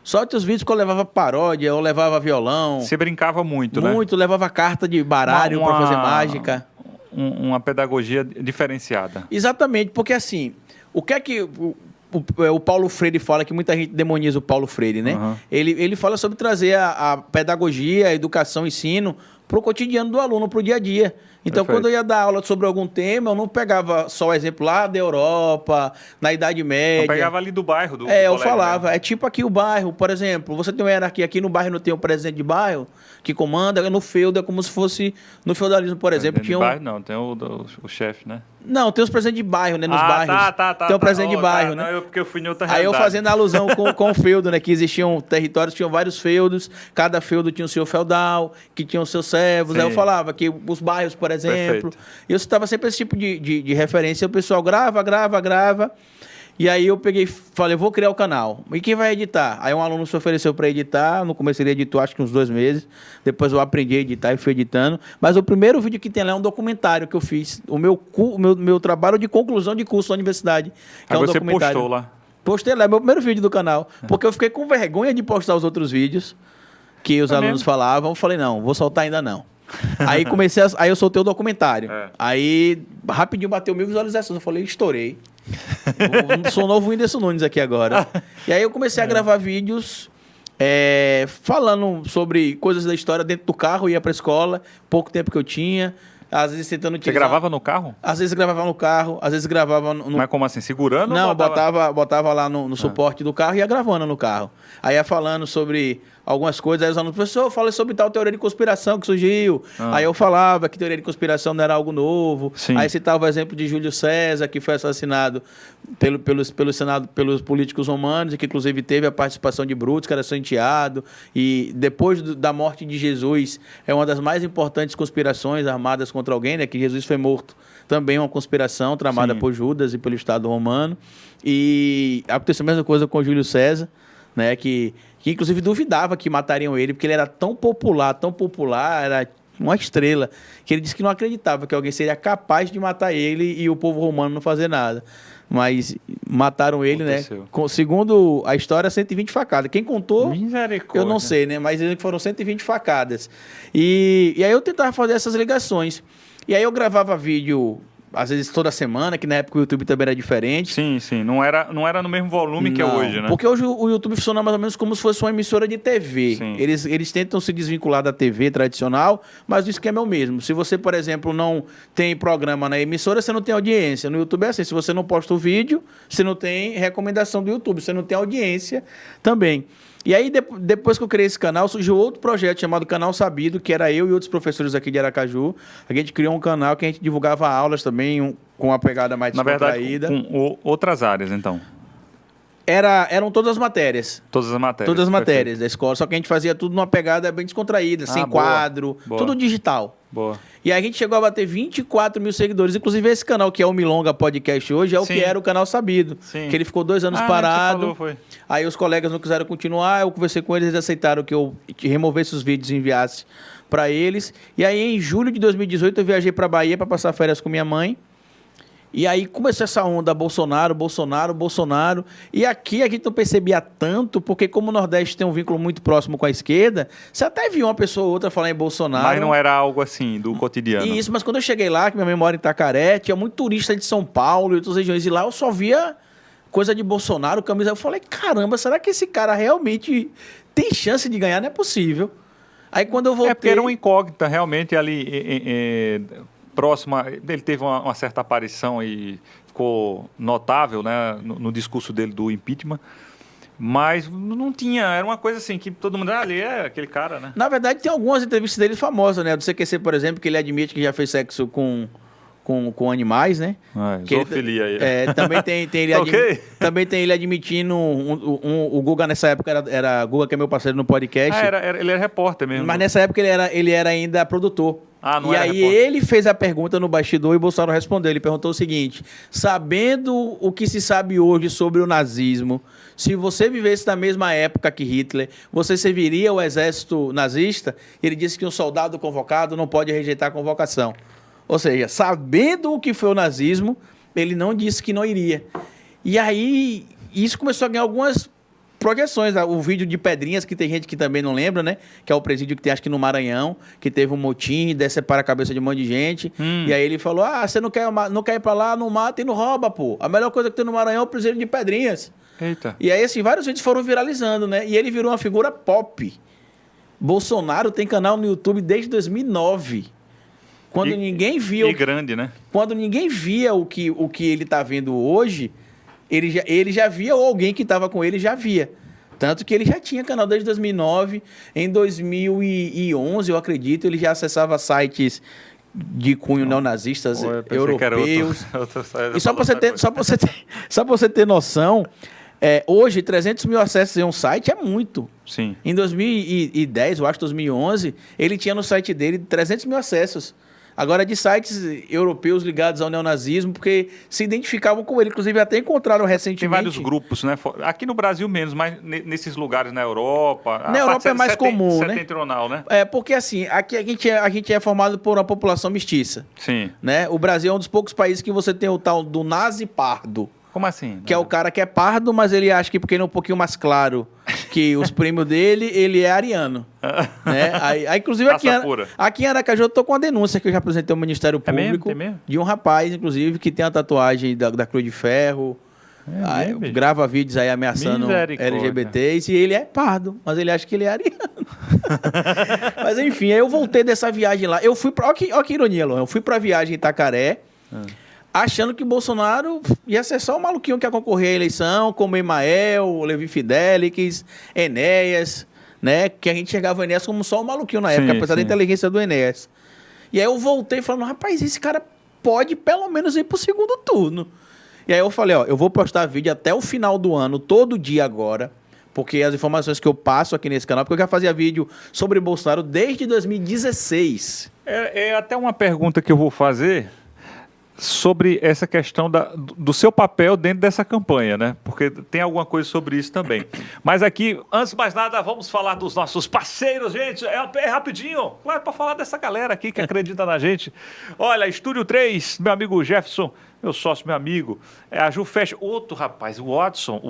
Solte os vídeos que eu levava paródia, eu levava violão. Você brincava muito, né? Muito, levava carta de baralho para fazer mágica. Uma pedagogia diferenciada. Exatamente, porque assim, o que é que o Paulo Freire fala, que muita gente demoniza o Paulo Freire, né? Uhum. Ele fala sobre trazer a pedagogia, a educação, o ensino para o cotidiano do aluno, para o dia a dia. Então, Perfeito. quando eu ia dar aula sobre algum tema, eu não pegava só o exemplo lá da Europa, na Idade Média. Eu pegava ali do bairro. Do eu colégio, falava, né? é tipo aqui o bairro, por exemplo, você tem uma hierarquia aqui no bairro, não tem um presidente de bairro que comanda, no feudo é como se fosse no feudalismo, por exemplo. Tinha bairro, não, tem o chefe, né? Não, tem os presidentes de bairro, né, nos bairros. Tem o presidente de bairro, né? Não, porque eu fui em outra Aí eu realidade. fazendo alusão com o feudo, né? Que existiam territórios, tinham vários feudos, cada feudo tinha o seu feudal, que tinha o seu servos. Aí eu Sim. falava que os bairros, por exemplo. Perfeito. Eu citava sempre esse tipo de referência. O pessoal grava. E aí eu peguei e falei, vou criar o canal. E quem vai editar? Aí um aluno se ofereceu para editar. No começo ele editou acho que uns 2 meses. Depois eu aprendi a editar e fui editando. Mas o primeiro vídeo que tem lá é um documentário que eu fiz. O meu trabalho de conclusão de curso da universidade. Que Aí é um você documentário. postou lá. Postei lá, é meu primeiro vídeo do canal. Porque eu fiquei com vergonha de postar os outros vídeos que os alunos falavam. Eu falei, não, vou soltar ainda não. Aí aí eu soltei o documentário. Aí rapidinho bateu 1.000 visualizações. Eu falei, estourei. Eu sou o novo Whindersson Nunes aqui agora. E aí eu comecei a gravar vídeos falando sobre coisas da história dentro do carro, ia pra escola, pouco tempo que eu tinha. Às vezes tentando Você utilizar... gravava no carro? Às vezes gravava no carro, às vezes gravava no... Mas como assim? Segurando? Não, ou botava lá no suporte do carro e ia gravando no carro. Aí ia falando sobre algumas coisas, aí os alunos, professor, fala sobre tal teoria de conspiração que surgiu. Aí eu falava que teoria de conspiração não era algo novo. Sim. Aí citava o exemplo de Júlio César, que foi assassinado pelo Senado, pelos políticos romanos, e que inclusive teve a participação de Brutus, que era seu enteado. E depois da morte de Jesus, é uma das mais importantes conspirações armadas contra alguém, né? Que Jesus foi morto. Também uma conspiração tramada por Judas e pelo Estado romano. E aconteceu a mesma coisa com Júlio César, né? Que inclusive duvidava que matariam ele, porque ele era tão popular, era uma estrela, que ele disse que não acreditava que alguém seria capaz de matar ele e o povo romano não fazer nada. Mas mataram ele, Aconteceu. né? Segundo a história, 120 facadas. Quem contou, Misericórdia. eu não sei, né? Mas dizem que foram 120 facadas. E aí eu tentava fazer essas ligações. E aí eu gravava vídeo, às vezes toda semana, que na época o YouTube também era diferente. Sim. Não era no mesmo volume que é Não, hoje, né? porque hoje o YouTube funciona mais ou menos como se fosse uma emissora de TV. Sim. Eles tentam se desvincular da TV tradicional, mas o esquema é o mesmo. Se você, por exemplo, não tem programa na emissora, você não tem audiência. No YouTube é assim, se você não posta o vídeo, você não tem recomendação do YouTube, você não tem audiência também. E aí, depois que eu criei esse canal, surgiu outro projeto chamado Canal Sabido, que era eu e outros professores aqui de Aracaju. A gente criou um canal que a gente divulgava aulas também, com uma pegada mais Na verdade, descontraída. com outras áreas, então. Eram todas as matérias. Todas as matérias. Todas as matérias Perfeito. da escola, só que a gente fazia tudo numa pegada bem descontraída, sem boa, quadro, boa. tudo digital. Boa. E aí a gente chegou a bater 24 mil seguidores. Inclusive esse canal que é o Milonga Podcast hoje é o Sim. que era o Canal Sabido. Sim. Que ele ficou 2 anos Você parado. falou, foi. Aí os colegas não quiseram continuar, eu conversei com eles, eles aceitaram que eu removesse os vídeos e enviasse para eles. E aí em julho de 2018 eu viajei para Bahia para passar férias com minha mãe. E aí começou essa onda Bolsonaro. E aqui a gente não percebia tanto, porque como o Nordeste tem um vínculo muito próximo com a esquerda, você até viu uma pessoa ou outra falar em Bolsonaro. Mas não era algo assim, do cotidiano. Isso, mas quando eu cheguei lá, que minha mãe mora em Itacaré, tinha muito turista de São Paulo e outras regiões, e lá eu só via coisa de Bolsonaro, camisa. Eu falei, caramba, será que esse cara realmente tem chance de ganhar? Não é possível. Aí quando eu voltei... É porque era uma incógnita, realmente, ali próxima. Ele teve uma certa aparição e ficou notável, né, no discurso dele do impeachment. Mas não tinha, era uma coisa assim, que todo mundo, ali é aquele cara, né? Na verdade, tem algumas entrevistas dele famosas, né? Do CQC, por exemplo, que ele admite que já fez sexo com animais, né? Que Zoofilia aí. Também tem ele Ok. também tem ele admitindo o Guga nessa época era Guga, que é meu parceiro no podcast. Ele era repórter mesmo. Mas nessa época ele era ainda produtor. Não e era aí repórter. ele fez a pergunta no bastidor e Bolsonaro respondeu. Ele perguntou o seguinte: sabendo o que se sabe hoje sobre o nazismo, se você vivesse na mesma época que Hitler, você serviria o exército nazista? Ele disse que um soldado convocado não pode rejeitar a convocação. Ou seja, sabendo o que foi o nazismo, ele não disse que não iria. E aí, isso começou a ganhar algumas projeções. O vídeo de Pedrinhas, que tem gente que também não lembra, né? Que é o presídio que tem, acho que no Maranhão, que teve um motim, decepara a cabeça de um monte de gente. E aí ele falou, você não quer ir pra lá, não mata e não rouba, pô. A melhor coisa que tem no Maranhão é o presídio de Pedrinhas. Eita. E aí, assim, vários vídeos foram viralizando, né? E ele virou uma figura pop. Bolsonaro tem canal no YouTube desde 2009. Quando ninguém via... E grande, né? Quando ninguém via o que ele está vendo hoje, ele já via, ou alguém que estava com ele já via. Tanto que ele já tinha canal desde 2009. Em 2011, eu acredito, ele já acessava sites de cunho neonazistas europeus. E só para você ter noção, hoje 300 mil acessos em um site é muito. Sim. Em 2010, eu acho, 2011, ele tinha no site dele 300 mil acessos. Agora, de sites europeus ligados ao neonazismo, porque se identificavam com ele. Inclusive, até encontraram recentemente... Tem vários grupos, né? Aqui no Brasil menos, mas nesses lugares na Europa... Na Europa é mais comum, né? Setentrional, né? Porque assim, aqui a gente é formado por uma população mestiça. Sim. Né? O Brasil é um dos poucos países que você tem o tal do nazi pardo. Como assim? Que é o cara que é pardo, mas ele acha que porque ele é um pouquinho mais claro que os primos dele, ele é ariano. Né? Aí, inclusive, aqui em Aracaju eu tô com uma denúncia que eu já apresentei ao Ministério Público. Tem mesmo? De um rapaz, inclusive, que tem a tatuagem da Cruz de Ferro. Grava vídeos aí ameaçando LGBTs e ele é pardo, mas ele acha que ele é ariano. Mas enfim, aí eu voltei dessa viagem lá. Eu fui pra... Olha que ironia, Luan. Eu fui pra viagem em Itacaré, achando que o Bolsonaro ia ser só o maluquinho que ia concorrer à eleição, como Emael, Levi Fidelix, Enéas, né? Que a gente chegava o Enéas como só o maluquinho na época, apesar da inteligência do Enéas. E aí eu voltei falando, rapaz, esse cara pode pelo menos ir pro segundo turno. E aí eu falei, eu vou postar vídeo até o final do ano, todo dia agora, porque as informações que eu passo aqui nesse canal, porque eu já fazia vídeo sobre Bolsonaro desde 2016. É até uma pergunta que eu vou fazer sobre essa questão do seu papel dentro dessa campanha, né? Porque tem alguma coisa sobre isso também. Mas aqui, antes de mais nada, vamos falar dos nossos parceiros, gente. É rapidinho, claro, para falar dessa galera aqui que acredita na gente. Olha, Estúdio 3, meu amigo Jefferson, meu sócio, meu amigo. A Ju Fest, outro rapaz, Watson.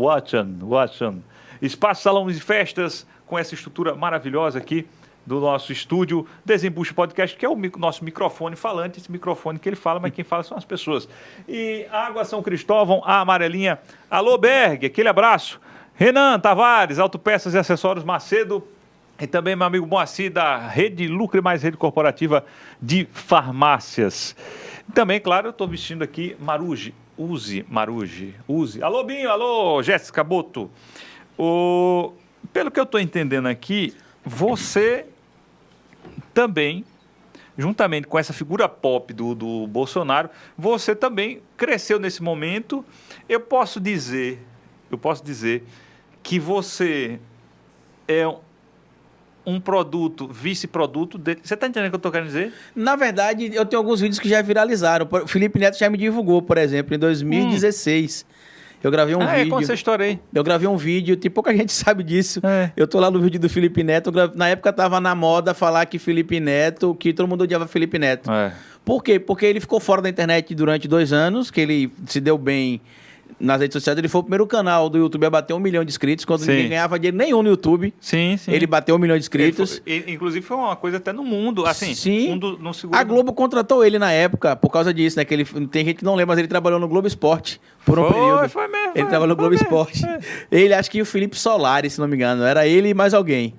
Espaço Salão de Festas, com essa estrutura maravilhosa aqui do nosso estúdio, Desembucha Podcast, que é o nosso microfone falante, esse microfone que ele fala, mas quem fala são as pessoas. E Água São Cristóvão, a amarelinha. Alô, Berg, aquele abraço. Renan Tavares, Autopeças e Acessórios Macedo. E também meu amigo Moacir, da Rede Lucre Mais Rede Corporativa de Farmácias. E também, claro, eu estou vestindo aqui Maruji. Use. Alô, Binho, alô, Jéssica Boto. Pelo que eu estou entendendo aqui, você também, juntamente com essa figura pop do Bolsonaro, você também cresceu nesse momento. Eu posso dizer que você é um produto, vice-produto dele. Você está entendendo o que eu estou querendo dizer? Na verdade, eu tenho alguns vídeos que já viralizaram. O Felipe Neto já me divulgou, por exemplo, em 2016. Eu gravei um vídeo. Conta essa história aí. Eu gravei um vídeo, pouca gente sabe disso. Eu tô lá no vídeo do Felipe Neto. Na época tava na moda falar que todo mundo odiava Felipe Neto. Por quê? Porque ele ficou fora da internet durante 2 anos, que ele se deu bem nas redes sociais. Ele foi o primeiro canal do YouTube a bater 1 milhão de inscritos, quando ninguém ganhava dinheiro nenhum no YouTube. Sim. Ele bateu 1 milhão de inscritos. Inclusive foi uma coisa até no mundo, assim. A Globo contratou ele na época por causa disso, né? Que tem gente que não lembra, mas ele trabalhou no Globo Esporte por um período. Foi mesmo. Ele trabalhou no Globo Esporte. Ele, acho que o Felipe Solari, se não me engano. Era ele e mais alguém.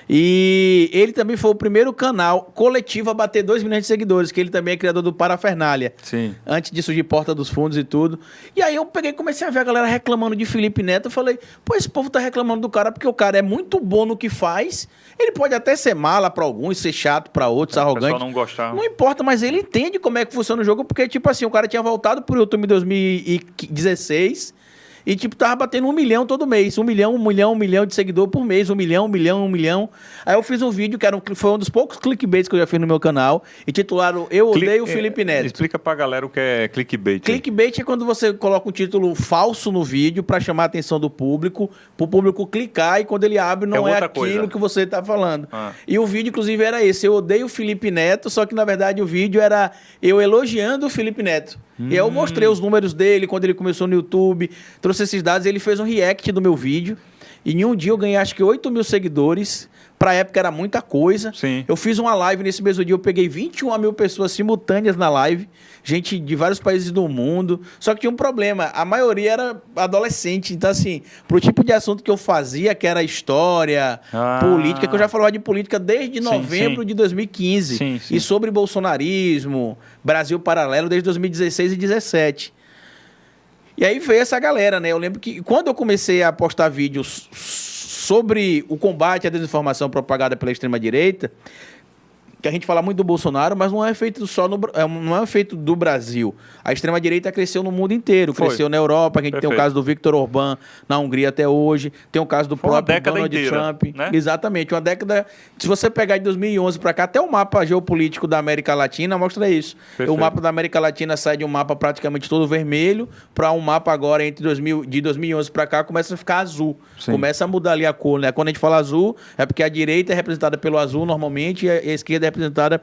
E ele também foi o primeiro canal coletivo a bater 2 milhões de seguidores, que ele também é criador do Parafernália. Sim. Antes de surgir Porta dos Fundos e tudo. E aí eu comecei a ver a galera reclamando de Felipe Neto. Eu falei, pô, esse povo tá reclamando do cara porque o cara é muito bom no que faz. Ele pode até ser mala pra alguns, ser chato pra outros, arrogante. O pessoal não gostar. Não importa, mas ele entende como é que funciona o jogo, porque, tipo assim, o cara tinha voltado pro YouTube em 2016 e, tipo, tava batendo 1 milhão todo mês. 1 milhão de seguidor por mês. 1 milhão. Aí eu fiz um vídeo que foi um dos poucos clickbaits que eu já fiz no meu canal e titularam Eu Odeio Felipe Neto. Explica pra galera o que é clickbait. Clickbait é quando você coloca um título falso no vídeo pra chamar a atenção do público, pro público clicar e quando ele abre não é aquilo que você tá falando. E o vídeo, inclusive, era esse. Eu odeio Felipe Neto, só que, na verdade, o vídeo era eu elogiando o Felipe Neto. E aí eu mostrei os números dele quando ele começou no YouTube, trouxe esses dados, ele fez um react do meu vídeo. E em um dia eu ganhei acho que 8 mil seguidores. Pra época era muita coisa. Sim. Eu fiz uma live nesse mesmo dia, eu peguei 21 mil pessoas simultâneas na live. Gente de vários países do mundo. Só que tinha um problema, a maioria era adolescente. Então, assim, pro tipo de assunto que eu fazia, que era história, política, que eu já falava de política desde novembro de 2015. E sobre bolsonarismo, Brasil Paralelo, desde 2016 e 2017. E aí veio essa galera, né? Eu lembro que quando eu comecei a postar vídeos sobre o combate à desinformação propagada pela extrema-direita, que a gente fala muito do Bolsonaro, mas não é feito só não é feito do Brasil. A extrema-direita cresceu no mundo inteiro, cresceu na Europa, a gente tem o caso do Viktor Orbán na Hungria até hoje, tem o caso do próprio Donald Trump. Né? Exatamente, uma década... Se você pegar de 2011 para cá, até o mapa geopolítico da América Latina mostra isso. O mapa da América Latina sai de um mapa praticamente todo vermelho para um mapa agora de 2011 para cá começa a ficar azul. Sim. Começa a mudar ali a cor, né? Quando a gente fala azul, é porque a direita é representada pelo azul normalmente e a esquerda é representada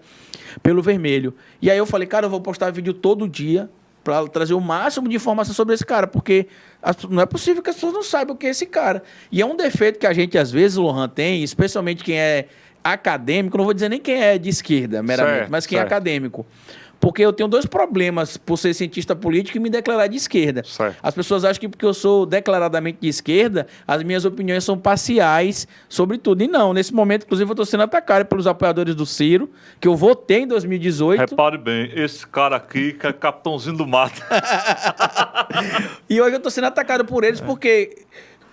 pelo vermelho. E aí eu falei, cara, eu vou postar vídeo todo dia para trazer o máximo de informação sobre esse cara, porque não é possível que as pessoas não saibam quem é esse cara. E é um defeito que a gente, às vezes, Lohan, tem, especialmente quem é acadêmico, não vou dizer nem quem é de esquerda, meramente, mas quem é acadêmico. Porque eu tenho dois problemas por ser cientista político e me declarar de esquerda. Certo. As pessoas acham que porque eu sou declaradamente de esquerda, as minhas opiniões são parciais sobre tudo. E não, nesse momento, inclusive, eu estou sendo atacado pelos apoiadores do Ciro, que eu votei em 2018. Repare bem, esse cara aqui que é capitãozinho do mato. E hoje eu estou sendo atacado por eles porque...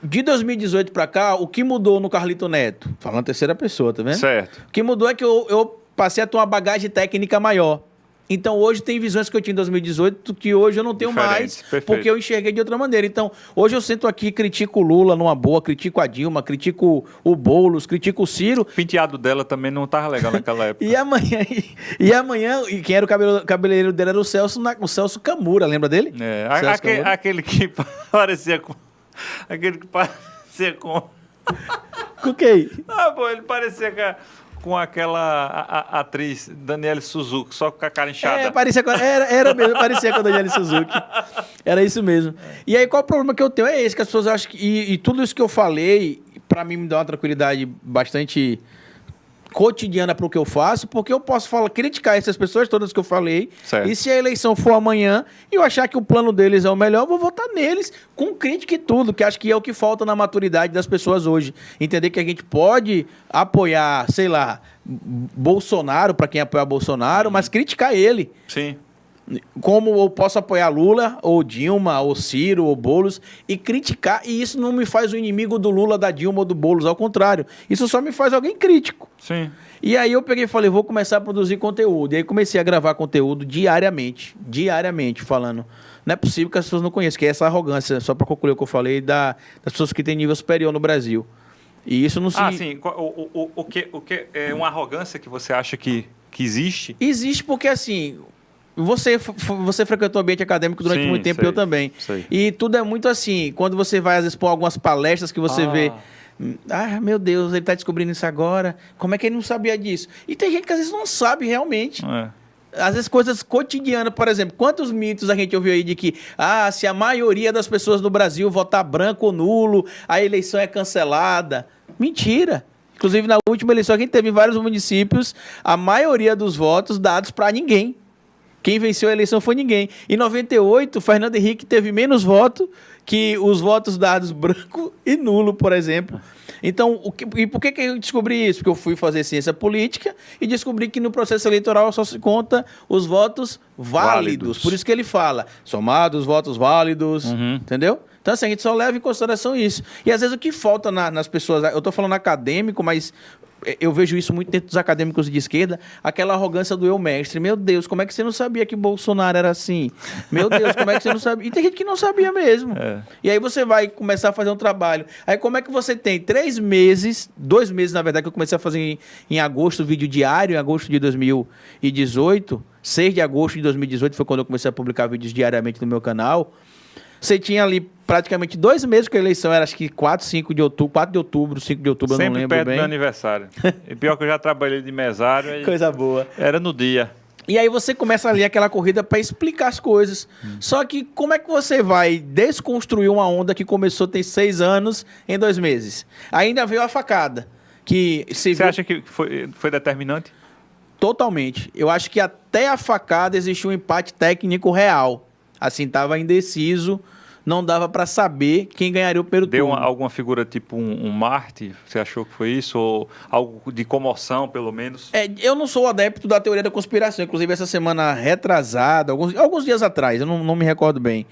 De 2018 para cá, o que mudou no Carlito Neto? Falando terceira pessoa, tá vendo? Certo. O que mudou é que eu passei a ter uma bagagem técnica maior. Então, hoje tem visões que eu tinha em 2018 que hoje eu não tenho mais, porque eu enxerguei de outra maneira. Então, hoje eu sento aqui, critico o Lula numa boa, critico a Dilma, critico o Boulos, critico o Ciro. O penteado dela também não estava legal naquela época. E amanhã, quem era o cabeleireiro dele era o Celso Camura, lembra dele? É, aquele que parecia com... Aquele que parecia com... Com quem? Pô, ele parecia com aquela atriz Daniele Suzuki, só com a cara inchada. Era mesmo, parecia com a Daniele Suzuki. Era isso mesmo. E aí, qual o problema que eu tenho? É esse, que as pessoas acham que... E tudo isso que eu falei, pra mim, me dá uma tranquilidade bastante... cotidiana para o que eu faço, porque eu posso criticar essas pessoas todas que eu falei, certo. E se a eleição for amanhã e eu achar que o plano deles é o melhor, eu vou votar neles com crítica e tudo, que acho que é o que falta na maturidade das pessoas hoje. Entender que a gente pode apoiar, sei lá, Bolsonaro, para quem apoia Bolsonaro, mas criticar ele. Sim. Como eu posso apoiar Lula, ou Dilma, ou Ciro, ou Boulos, e criticar, e isso não me faz o inimigo do Lula, da Dilma ou do Boulos, ao contrário, isso só me faz alguém crítico. Sim. E aí eu peguei e falei, vou começar a produzir conteúdo, e aí comecei a gravar conteúdo diariamente, falando, não é possível que as pessoas não conheçam, que é essa arrogância, só para concluir o que eu falei, das pessoas que têm nível superior no Brasil. E isso não se... sim, o que é uma arrogância que você acha que existe? Existe porque, assim... Você frequentou o ambiente acadêmico durante muito tempo, eu também. Sei. E tudo é muito assim, quando você vai, às vezes, por algumas palestras que você vê... meu Deus, ele está descobrindo isso agora. Como é que ele não sabia disso? E tem gente que, às vezes, não sabe realmente. Às vezes, coisas cotidianas, por exemplo. Quantos mitos a gente ouviu aí de que, se a maioria das pessoas no Brasil votar branco ou nulo, a eleição é cancelada. Mentira. Inclusive, na última eleição, a gente teve em vários municípios, a maioria dos votos dados para ninguém. Quem venceu a eleição foi ninguém. Em 98, Fernando Henrique teve menos votos que os votos dados branco e nulo, por exemplo. Então, e por que eu descobri isso? Porque eu fui fazer ciência política e descobri que no processo eleitoral só se conta os votos válidos. Por isso que ele fala, somados os votos válidos, entendeu? Então, assim, a gente só leva em consideração isso. E, às vezes, o que falta nas pessoas... Eu estou falando acadêmico, mas... Eu vejo isso muito dentro dos acadêmicos de esquerda, aquela arrogância do eu mestre. Meu Deus, como é que você não sabia que Bolsonaro era assim? Meu Deus, como é que você não sabia? E tem gente que não sabia mesmo. E aí você vai começar a fazer um trabalho. Aí como é que você tem 2 meses, na verdade, que eu comecei a fazer em agosto, vídeo diário, em agosto de 2018, 6 de agosto de 2018 foi quando eu comecei a publicar vídeos diariamente no meu canal. Você tinha ali praticamente 2 meses que a eleição era, acho que 4 de outubro, 5 de outubro, eu não lembro bem. Sempre perto do meu aniversário. E pior que eu já trabalhei de mesário. Coisa boa. Era no dia. E aí você começa ali aquela corrida para explicar as coisas. Só que como é que você vai desconstruir uma onda que começou tem 6 anos em 2 meses? Ainda veio a facada. Você acha que foi determinante? Totalmente. Eu acho que até a facada existiu um empate técnico real. Assim, estava indeciso, não dava para saber quem ganharia o primeiro turno. Deu alguma figura tipo um Marte? Você achou que foi isso? Ou algo de comoção, pelo menos? Eu não sou adepto da teoria da conspiração. Inclusive, essa semana retrasada, alguns dias atrás, eu não me recordo bem,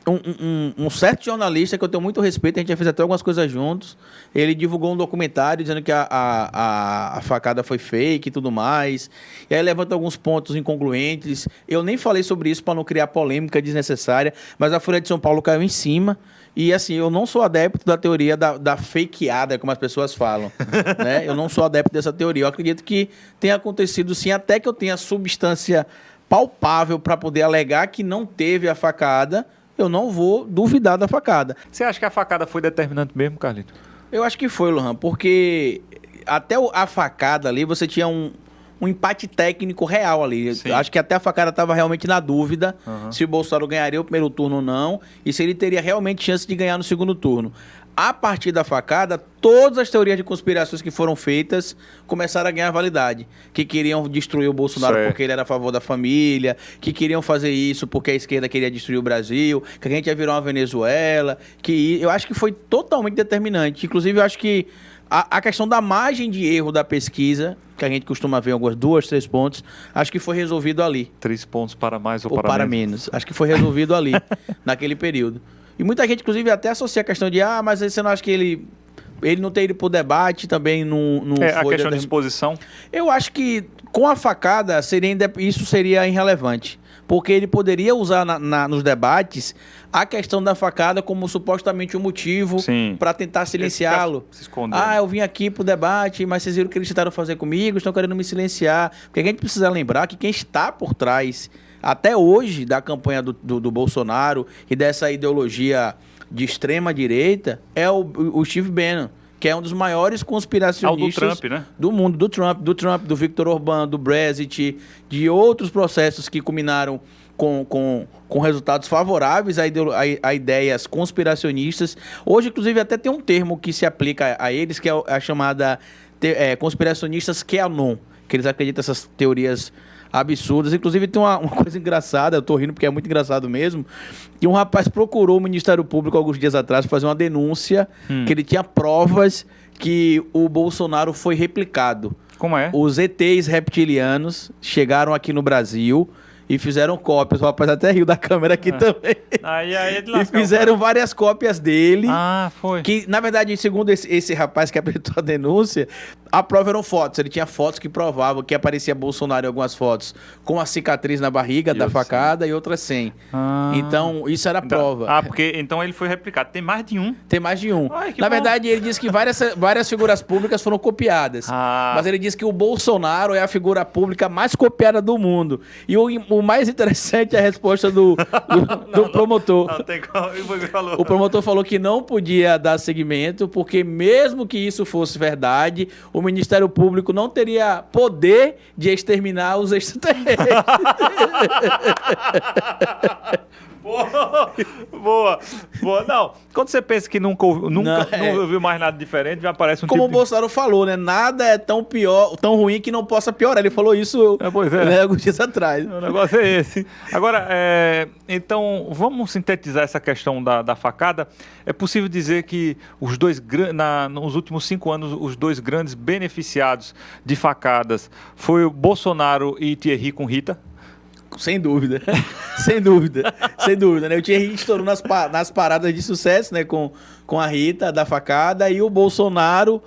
um certo jornalista que eu tenho muito respeito, a gente já fez até algumas coisas juntos, ele divulgou um documentário dizendo que a facada foi fake e tudo mais, e aí levanta alguns pontos incongruentes. Eu nem falei sobre isso para não criar polêmica desnecessária, mas a Folha de São Paulo caiu em cima, e assim, eu não sou adepto da teoria da fakeada, como as pessoas falam, né? Eu não sou adepto dessa teoria, eu acredito que tenha acontecido sim, até que eu tenha substância palpável para poder alegar que não teve a facada, eu não vou duvidar da facada. Você acha que a facada foi determinante mesmo, Carlito? Eu acho que foi, Lohan, porque até a facada ali, você tinha um empate técnico real ali. Sim. Acho que até a facada estava realmente na dúvida se o Bolsonaro ganharia o primeiro turno ou não, e se ele teria realmente chance de ganhar no segundo turno. A partir da facada, todas as teorias de conspirações que foram feitas começaram a ganhar validade. Que queriam destruir o Bolsonaro porque ele era a favor da família, que queriam fazer isso porque a esquerda queria destruir o Brasil, que a gente ia virar uma Venezuela, que eu acho que foi totalmente determinante. Inclusive, eu acho que a questão da margem de erro da pesquisa, que a gente costuma ver em algumas 2, 3 pontos, acho que foi resolvido ali. 3 pontos para mais ou para menos. Acho que foi resolvido ali, naquele período. E muita gente, inclusive, até associa a questão de mas você não acha que ele não ter ido pro debate também não foi... a questão de exposição? Eu acho que com a facada isso seria irrelevante. Porque ele poderia usar nos debates a questão da facada como supostamente um motivo para tentar silenciá-lo. Eu vim aqui pro debate, mas vocês viram o que eles tentaram fazer comigo, estão querendo me silenciar. Porque a gente precisa lembrar que quem está por trás até hoje da campanha do Bolsonaro e dessa ideologia de extrema direita é o Steve Bannon, que é um dos maiores conspiracionistas do Trump, né? do mundo, do Trump, do Viktor Orbán, do Brexit, de outros processos que culminaram com resultados favoráveis a ideias conspiracionistas. Hoje, inclusive, até tem um termo que se aplica a eles, que é a chamada conspiracionistas QAnon, que eles acreditam nessas teorias absurdas. Inclusive tem uma coisa engraçada, eu tô rindo porque é muito engraçado mesmo, que um rapaz procurou o Ministério Público alguns dias atrás para fazer uma denúncia que ele tinha provas que o Bolsonaro foi replicado. Como é? Os ETs reptilianos chegaram aqui no Brasil e fizeram cópias. O rapaz até riu da câmera aqui também. E fizeram várias cópias dele. Foi. Que, na verdade, segundo esse rapaz que apresentou a denúncia, a prova eram fotos. Ele tinha fotos que provavam que aparecia Bolsonaro em algumas fotos com a cicatriz na barriga da facada e outras sem. Então, isso era a prova. Porque então ele foi replicado. Tem mais de um? Tem mais de um. Na verdade, ele disse que várias figuras públicas foram copiadas. Mas ele disse que o Bolsonaro é a figura pública mais copiada do mundo. E o mais interessante é a resposta do promotor. Não tem como. O promotor falou que não podia dar seguimento, porque mesmo que isso fosse verdade, o Ministério Público não teria poder de exterminar os extraterrestres. Boa. Não, quando você pensa que nunca ouviu mais nada diferente, já aparece Como o Bolsonaro falou, né? Nada é tão ruim que não possa piorar. Ele falou isso alguns dias atrás. O negócio é esse. Agora, então, vamos sintetizar essa questão da facada. É possível dizer que nos últimos 5 anos, os 2 grandes beneficiados de facadas foi o Bolsonaro e Thierry com Rita? Sem dúvida, sem dúvida, né? O Thierry estourou nas paradas de sucesso, né? Com a Rita da facada, e o Bolsonaro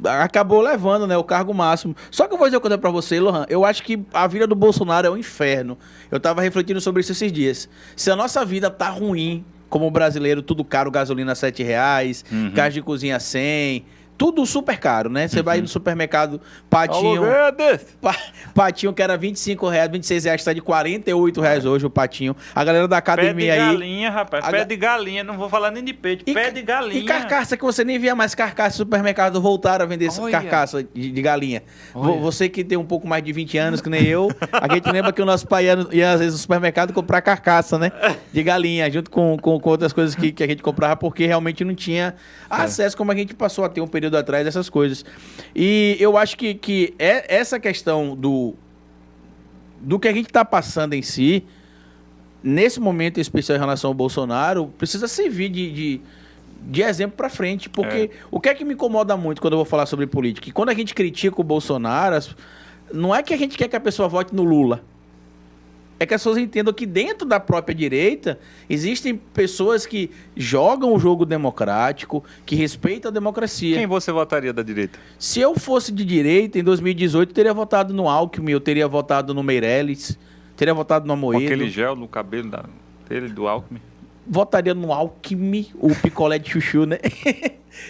acabou levando, né, o cargo máximo. Só que eu vou dizer uma coisa pra você, Lohan, eu acho que a vida do Bolsonaro é um inferno. Eu tava refletindo sobre isso esses dias. Se a nossa vida tá ruim, como brasileiro, tudo caro, gasolina R$7, gás de cozinha 100... Tudo super caro, né? Você vai no supermercado, patinho que era R$25, R$26, está de R$48 hoje o patinho. A galera da academia aí... Pé de galinha, rapaz. Pé de galinha, não vou falar nem de peito. Pé de galinha. E carcaça, que você nem via mais carcaça no supermercado, voltaram a vender essa carcaça de galinha. Você que tem um pouco mais de 20 anos, que nem eu, a gente lembra que o nosso pai ia às vezes no supermercado comprar carcaça, né? De galinha, junto com outras coisas que a gente comprava, porque realmente não tinha acesso, como a gente passou a ter um período atrás dessas coisas. E eu acho que essa questão do que a gente está passando em si, nesse momento especial em relação ao Bolsonaro, precisa servir de exemplo para frente, porque o que é que me incomoda muito quando eu vou falar sobre política? Que quando a gente critica o Bolsonaro, não é que a gente quer que a pessoa vote no Lula. é que as pessoas entendam que dentro da própria direita existem pessoas que jogam o jogo democrático, que respeitam a democracia. Quem você votaria da direita? Se eu fosse de direita, em 2018, eu teria votado no Alckmin, eu teria votado no Meirelles, teria votado no Com Amoedo. aquele gel no cabelo dele, do Alckmin? Votaria no Alckmin, o picolé de chuchu, né?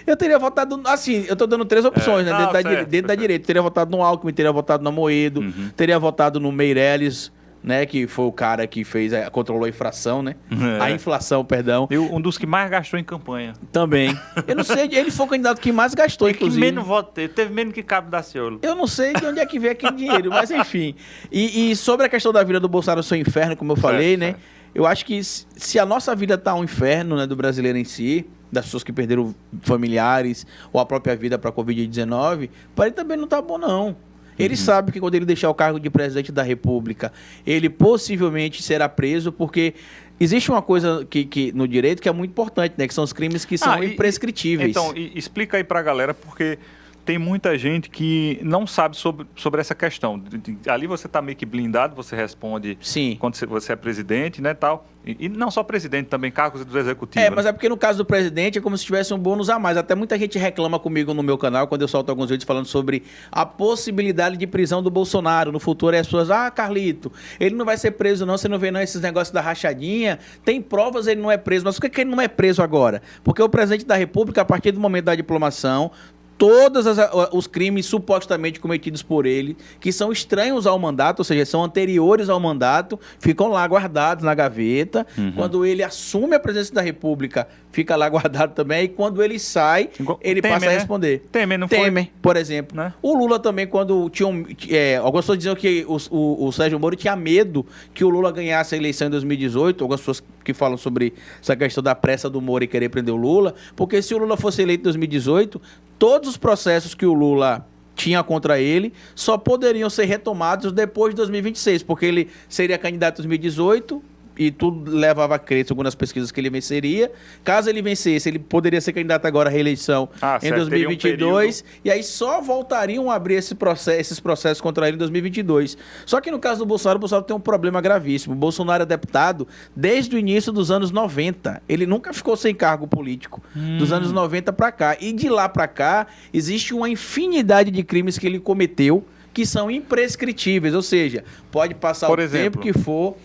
Eu teria votado, assim, eu tô dando 3 opções, né? Não, Dentro, certo, dentro da direita. Teria votado no Alckmin, teria votado no Amoedo, teria votado no Meirelles, né? Que foi o cara que controlou a inflação, né? É. A inflação, perdão. Um dos que mais gastou em campanha. Também. Eu não sei, ele foi o candidato que mais gastou, inclusive. Que menos votei, teve menos que Cabo Daciolo. Eu não sei de onde é que veio aquele dinheiro, mas enfim. E sobre a questão da vida do Bolsonaro ser um inferno, como eu falei, né? Certo. Eu acho que se a nossa vida tá um inferno, né, do brasileiro em si, das pessoas que perderam familiares ou a própria vida para a Covid-19, para ele também não tá bom, não. Ele sabe que quando ele deixar o cargo de presidente da República, ele possivelmente será preso, porque existe uma coisa que no direito que é muito importante, né? Que são os crimes que são imprescritíveis. Então, explica aí pra galera, porque tem muita gente que não sabe sobre essa questão. Ali você está meio que blindado, você responde Sim. quando você é presidente, né, tal. E não só presidente, também cargos do executivo. Mas é porque no caso do presidente é como se tivesse um bônus a mais. Até muita gente reclama comigo no meu canal, quando eu solto alguns vídeos falando sobre a possibilidade de prisão do Bolsonaro no futuro. E as pessoas, Carlito, ele não vai ser preso não, você não vê não esses negócios da rachadinha. Tem provas, ele não é preso. Mas por que ele não é preso agora? Porque o presidente da República, a partir do momento da diplomação, todos os crimes supostamente cometidos por ele, que são estranhos ao mandato, ou seja, são anteriores ao mandato, ficam lá guardados na gaveta. Quando ele assume a presidência da República, fica lá guardado também. E quando ele sai, ele Temer, passa a responder. Temer, não foi? Temer, por exemplo. Né? O Lula também, quando tinha algumas pessoas diziam que o Sérgio Moro tinha medo que o Lula ganhasse a eleição em 2018. Algumas pessoas que falam sobre essa questão da pressa do Moro e querer prender o Lula. Porque se o Lula fosse eleito em 2018, todos os processos que o Lula tinha contra ele só poderiam ser retomados depois de 2026, porque ele seria candidato em 2018 e tudo levava a crer, segundo as pesquisas, que ele venceria. Caso ele vencesse, ele poderia ser candidato agora à reeleição em 2022, e aí só voltariam a abrir esses processos contra ele em 2022. Só que no caso do Bolsonaro, o Bolsonaro tem um problema gravíssimo. O Bolsonaro é deputado desde o início dos anos 90. Ele nunca ficou sem cargo político, dos anos 90 para cá. E de lá para cá, existe uma infinidade de crimes que ele cometeu que são imprescritíveis, ou seja, pode passar o tempo que for.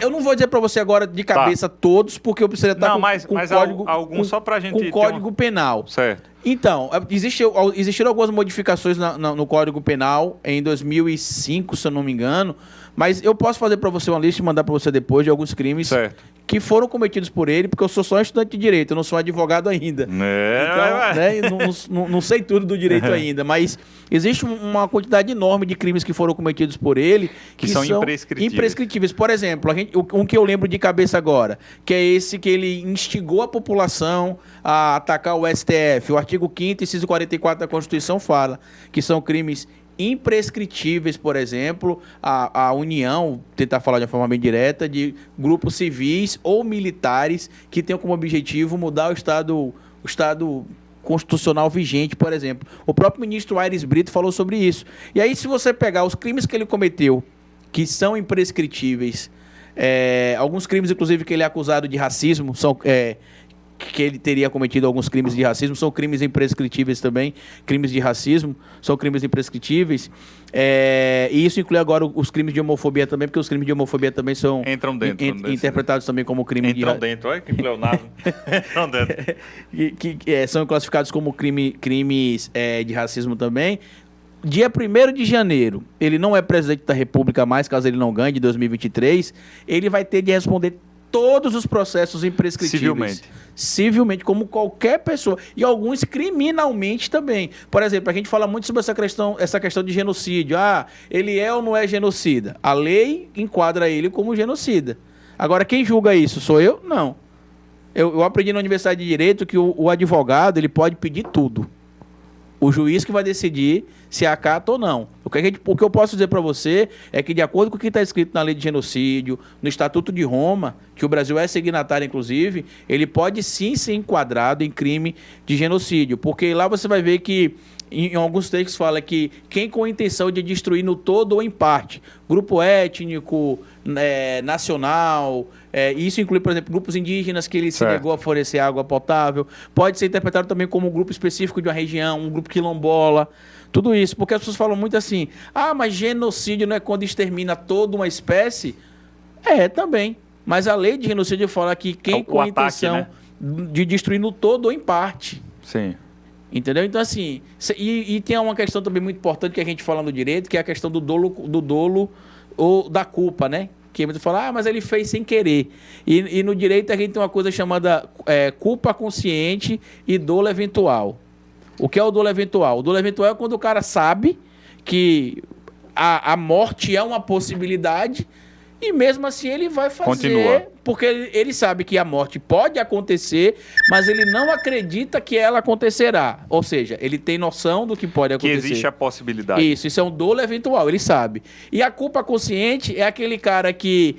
Eu não vou dizer para você agora de cabeça todos, porque eu precisaria estar com código, alguns só pra gente com código penal. Certo. Então, existiram algumas modificações no Código Penal em 2005, se eu não me engano, mas eu posso fazer para você uma lista e mandar para você depois de alguns crimes que foram cometidos por ele, porque eu sou só estudante de direito, eu não sou advogado ainda. Então, né, não sei tudo do direito ainda, mas existe uma quantidade enorme de crimes que foram cometidos por ele que são imprescritíveis. Por exemplo, um que eu lembro de cabeça agora, que é esse que ele instigou a população a atacar o STF. O artigo 5º e inciso 44 da Constituição fala que são crimes imprescritíveis, por exemplo, a união, tentar falar de uma forma bem direta, de grupos civis ou militares que tenham como objetivo mudar o Estado constitucional vigente, por exemplo. O próprio ministro Aires Brito falou sobre isso. E aí, se você pegar os crimes que ele cometeu, que são imprescritíveis, alguns crimes, inclusive, que ele é acusado de racismo, que ele teria cometido alguns crimes de racismo, são crimes imprescritíveis também. Crimes de racismo são crimes imprescritíveis. E isso inclui agora os crimes de homofobia também, porque os crimes de homofobia também são interpretados também como crime de racismo. Entram dentro, olha que pleonasmo. Entram dentro. São classificados como crimes de racismo também. Dia 1º de janeiro, ele não é presidente da República mais, caso ele não ganhe, de 2023, ele vai ter de responder todos os processos imprescritíveis. Civilmente, como qualquer pessoa. E alguns criminalmente também. Por exemplo, a gente fala muito sobre essa questão de genocídio. Ele é ou não é genocida? A lei enquadra ele como genocida. Agora, quem julga isso? Sou eu? Não. Eu aprendi na Universidade de Direito que o advogado ele pode pedir tudo. O juiz que vai decidir se acata ou não. O que eu posso dizer para você é que, de acordo com o que está escrito na lei de genocídio, no Estatuto de Roma, que o Brasil é signatário, inclusive, ele pode sim ser enquadrado em crime de genocídio. Porque lá você vai ver que em alguns textos fala que quem com a intenção de destruir no todo ou em parte, grupo étnico, nacional, isso inclui, por exemplo, grupos indígenas que ele se negou a fornecer água potável, pode ser interpretado também como um grupo específico de uma região, um grupo quilombola, tudo isso, porque as pessoas falam muito assim, mas genocídio não é quando extermina toda uma espécie? Também, mas a lei de genocídio fala que quem com a intenção de destruir no todo ou em parte. Sim. Entendeu? Então, assim, e tem uma questão também muito importante que a gente fala no direito, que é a questão do dolo ou da culpa, né? Que muitos falam, mas ele fez sem querer. E no direito a gente tem uma coisa chamada culpa consciente e dolo eventual. O que é o dolo eventual? O dolo eventual é quando o cara sabe que a morte é uma possibilidade e mesmo assim ele vai fazer. Continua. Porque ele sabe que a morte pode acontecer, mas ele não acredita que ela acontecerá. Ou seja, ele tem noção do que pode acontecer. Que existe a possibilidade. Isso é um dolo eventual, ele sabe. E a culpa consciente é aquele cara que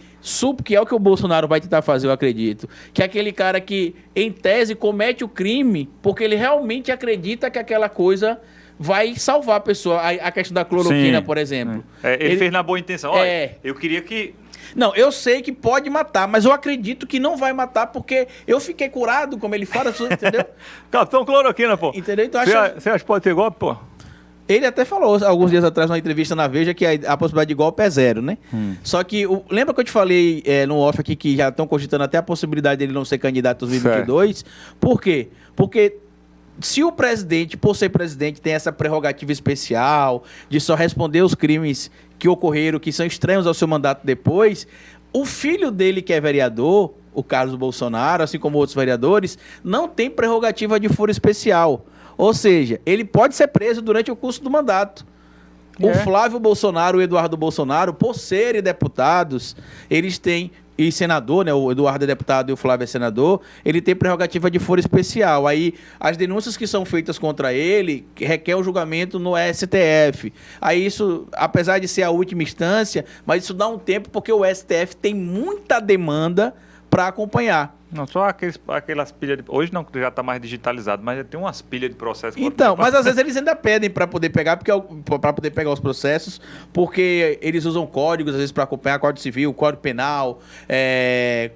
é o que o Bolsonaro vai tentar fazer, eu acredito. Que é aquele cara que, em tese, comete o crime porque ele realmente acredita que aquela coisa vai salvar a pessoa. A questão da cloroquina, por exemplo. Ele fez na boa intenção. Olha, eu queria que... Não, eu sei que pode matar, mas eu acredito que não vai matar porque eu fiquei curado, como ele fala, entendeu? Capitão Cloroquina, pô. Entendeu? Então, você acha que pode ter golpe, pô? Ele até falou alguns dias atrás, numa entrevista na Veja, que a possibilidade de golpe é zero, né? Só que, lembra que eu te falei no off aqui que já estão cogitando até a possibilidade dele não ser candidato em 2022? Certo. Por quê? Porque se o presidente, por ser presidente, tem essa prerrogativa especial de só responder os crimes que ocorreram, que são estranhos ao seu mandato depois, o filho dele, que é vereador, o Carlos Bolsonaro, assim como outros vereadores, não tem prerrogativa de foro especial. Ou seja, ele pode ser preso durante o curso do mandato. O Flávio Bolsonaro e o Eduardo Bolsonaro, por serem deputados, eles têm, e senador, né, o Eduardo é deputado e o Flávio é senador, ele tem prerrogativa de foro especial. Aí, as denúncias que são feitas contra ele requer um julgamento no STF. Aí isso, apesar de ser a última instância, mas isso dá um tempo porque o STF tem muita demanda para acompanhar. Não, só aquelas pilhas de... Hoje não, já está mais digitalizado, mas tem umas pilhas de processos. Então, mas às vezes eles ainda pedem para poder pegar, para poder pegar os processos, porque eles usam códigos, às vezes, para acompanhar Código Civil, Código Penal,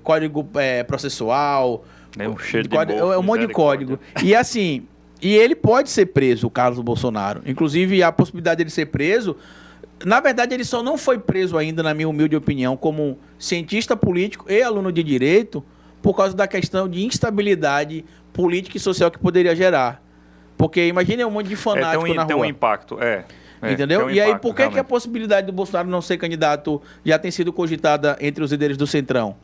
Código Processual. É um cheiro de é um monte de código. E assim, ele pode ser preso, o Carlos Bolsonaro. Inclusive, a possibilidade dele ser preso... Na verdade, ele só não foi preso ainda, na minha humilde opinião, como cientista político e aluno de direito, por causa da questão de instabilidade política e social que poderia gerar. Porque imagine um monte de fanático na rua. Tem um impacto, entendeu? E aí, por que a possibilidade do Bolsonaro não ser candidato já tem sido cogitada entre os líderes do Centrão?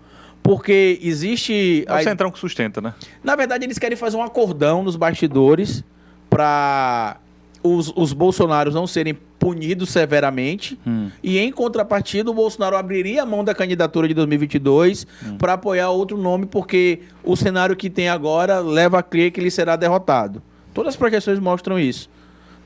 Porque existe... É o Centrão que sustenta, né? Na verdade, eles querem fazer um acordão nos bastidores para os bolsonaros não serem punidos severamente e, em contrapartida, o Bolsonaro abriria a mão da candidatura de 2022 para apoiar outro nome, porque o cenário que tem agora leva a crer que ele será derrotado. Todas as projeções mostram isso.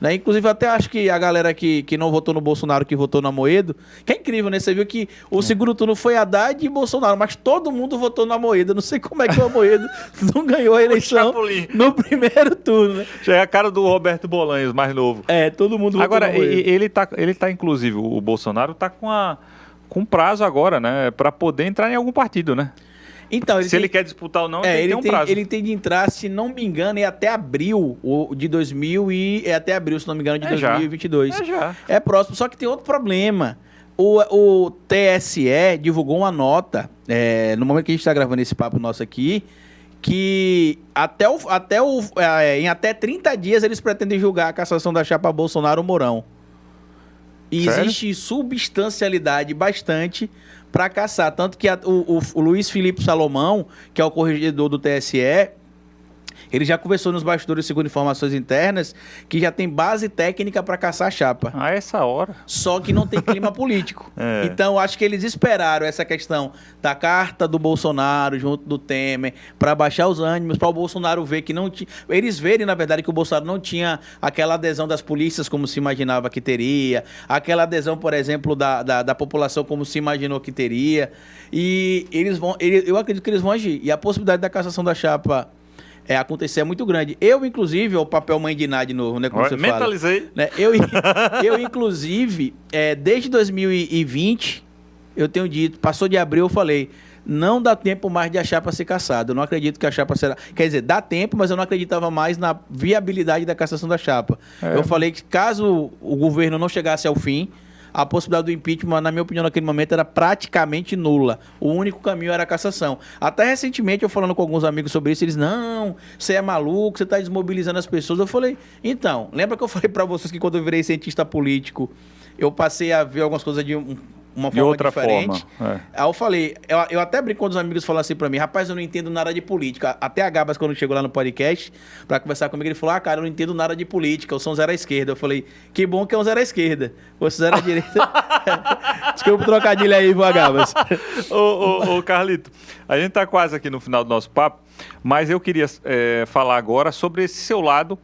Né? Inclusive, até acho que a galera que não votou no Bolsonaro, que votou no Amoedo, que é incrível, né? Você viu que o segundo turno foi Haddad e Bolsonaro, mas todo mundo votou no Amoedo. Não sei como é que o Amoedo não ganhou a eleição no primeiro turno, né? Já é a cara do Roberto Bolanhos, mais novo. Todo mundo votou no Amoedo. Agora, ele tá, inclusive, o Bolsonaro tá com prazo agora, né? Para poder entrar em algum partido, né? Então, ele quer disputar ou não, ele tem um prazo. Ele tem de entrar, se não me engano, até abril de 2000 e... até abril, se não me engano, de 2022. Já. É próximo. Só que tem outro problema. O TSE divulgou uma nota, no momento que a gente está gravando esse papo nosso aqui, que em até 30 dias eles pretendem julgar a cassação da chapa Bolsonaro-Mourão. E existe substancialidade bastante para caçar. Tanto que o Luiz Felipe Salomão, que é o corregedor do TSE, ele já conversou nos bastidores, segundo informações internas, que já tem base técnica para caçar a chapa. Essa hora. Só que não tem clima político. Então, acho que eles esperaram essa questão da carta do Bolsonaro junto do Temer para baixar os ânimos, para o Bolsonaro ver que não tinha... Eles verem, na verdade, que o Bolsonaro não tinha aquela adesão das polícias como se imaginava que teria, aquela adesão, por exemplo, da população como se imaginou que teria. E eu acredito que eles vão agir. E a possibilidade da cassação da chapa acontecer é muito grande. Eu, inclusive, o papel mãe de Ná de novo, né? Como você Mentalizei. fala. Né? Eu, inclusive, desde 2020, eu tenho dito, passou de abril, eu falei, não dá tempo mais de a chapa ser cassada. Eu não acredito que a chapa será... Quer dizer, dá tempo, mas eu não acreditava mais na viabilidade da cassação da chapa. Eu falei que caso o governo não chegasse ao fim, a possibilidade do impeachment, na minha opinião, naquele momento, era praticamente nula. O único caminho era a cassação. Até recentemente, eu falando com alguns amigos sobre isso, eles, não, você é maluco, você está desmobilizando as pessoas. Eu falei, então, lembra que eu falei para vocês que quando eu virei cientista político, eu passei a ver algumas coisas de uma forma outra diferente. Forma, Aí eu falei, eu até brinco quando os amigos falam assim pra mim, rapaz, eu não entendo nada de política. Até a Gabas, quando chegou lá no podcast pra conversar comigo, ele falou, cara, eu não entendo nada de política, eu sou um zero à esquerda. Eu falei, que bom que é um zero à esquerda. Você zero à direita. Desculpa o trocadilho aí, viu, Gabas? Ô, Carlito, a gente tá quase aqui no final do nosso papo, mas eu queria falar agora sobre esse seu lado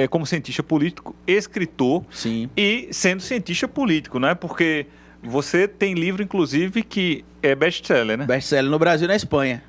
como cientista político, escritor. Sim. E sendo cientista político, né? Porque você tem livro, inclusive, que é best-seller, né? Best-seller no Brasil e na Espanha.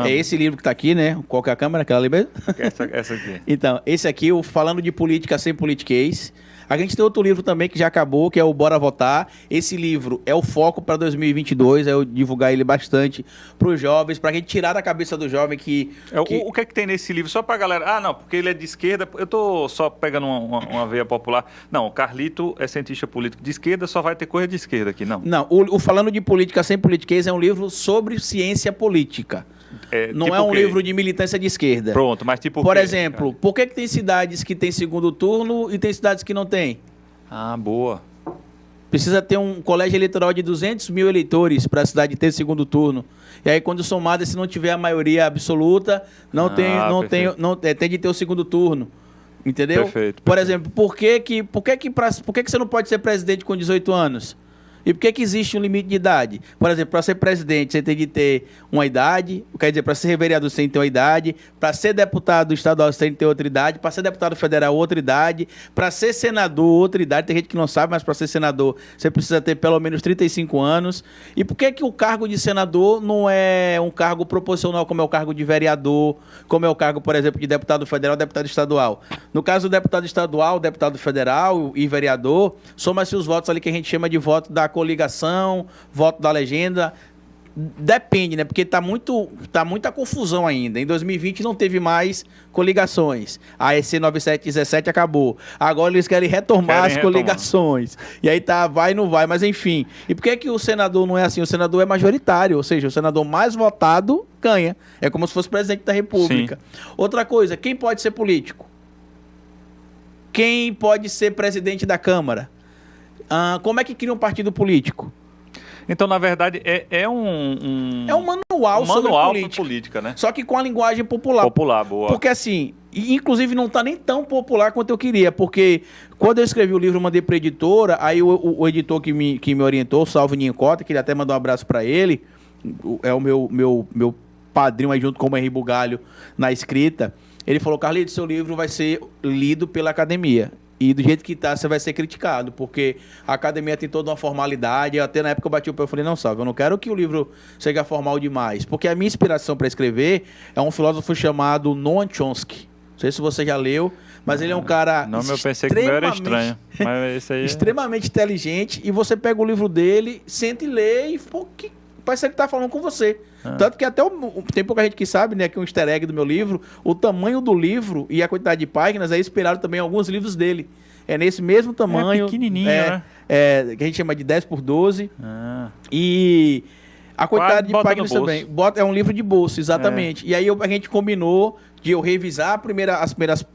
É esse livro que tá aqui, né? Qual que é a câmera? Aquela ali mesmo? Essa aqui. Então, esse aqui, o Falando de Política Sem Politiquês. A gente tem outro livro também que já acabou, que é o Bora Votar. Esse livro é o foco para 2022, eu divulgar ele bastante para os jovens, para a gente tirar da cabeça do jovem que... O que é que tem nesse livro? Só para a galera... não, porque ele é de esquerda, eu tô só pegando uma veia popular. Não, o Carlito é cientista político de esquerda, só vai ter coisa de esquerda aqui, não? Não, o Falando de Política Sem Politiquês é um livro sobre ciência política. Não tipo é um livro de militância de esquerda. Pronto, mas tipo Por exemplo, por que tem cidades que tem segundo turno e tem cidades que não tem? Ah, boa. Precisa ter um colégio eleitoral de 200 mil eleitores para a cidade ter segundo turno. E aí, quando somada, se não tiver a maioria absoluta, tem de ter o segundo turno. Entendeu? Perfeito. Por exemplo, por que você não pode ser presidente com 18 anos? E por que existe um limite de idade? Por exemplo, para ser presidente, você tem de ter uma idade, quer dizer, para ser vereador, você tem que ter uma idade, para ser deputado estadual, você tem que ter outra idade, para ser deputado federal, outra idade, para ser senador, outra idade. Tem gente que não sabe, mas para ser senador, você precisa ter pelo menos 35 anos. E por que o cargo de senador não é um cargo proporcional, como é o cargo de vereador, como é o cargo, por exemplo, de deputado federal, deputado estadual? No caso do deputado estadual, deputado federal e vereador, soma-se os votos ali que a gente chama de voto da coligação, voto da legenda. Depende, né? Porque tá muita confusão ainda. Em 2020 não teve mais coligações. A EC 9717 acabou. Agora eles querem retomar as coligações. E aí vai e não vai, mas enfim. E por que o senador não é assim? O senador é majoritário, ou seja, o senador mais votado ganha. É como se fosse presidente da República. Sim. Outra coisa, quem pode ser político? Quem pode ser presidente da Câmara? Como é que cria um partido político? Então, na verdade, é um manual sobre política, né? Só que com a linguagem popular. Popular, boa. Porque assim, inclusive não está nem tão popular quanto eu queria, porque quando eu escrevi o livro, eu mandei para a editora, aí o editor que me orientou, o Salvo Ninho Cota, que ele até mandou um abraço para ele, é o meu padrinho aí junto com o Henri Bugalho na escrita, ele falou, Carlito, seu livro vai ser lido pela academia. E do jeito que tá, você vai ser criticado, porque a academia tem toda uma formalidade. Até na época eu bati o pé e falei, não, Salve, eu não quero que o livro seja formal demais. Porque a minha inspiração para escrever é um filósofo chamado Noam Chomsky. Não sei se você já leu, mas ele é um cara não, eu pensei que o meu era estranho. Mas esse aí extremamente inteligente. E você pega o livro dele, senta e lê e parece que ele tá falando com você. Tanto que até tem pouca gente que sabe, né, que um easter egg do meu livro, o tamanho do livro e a quantidade de páginas é inspirado também em alguns livros dele. É nesse mesmo tamanho. Pequenininho, né? Que a gente chama de 10x12. E a quantidade de páginas também. É um livro de bolso, exatamente. E aí a gente combinou de eu revisar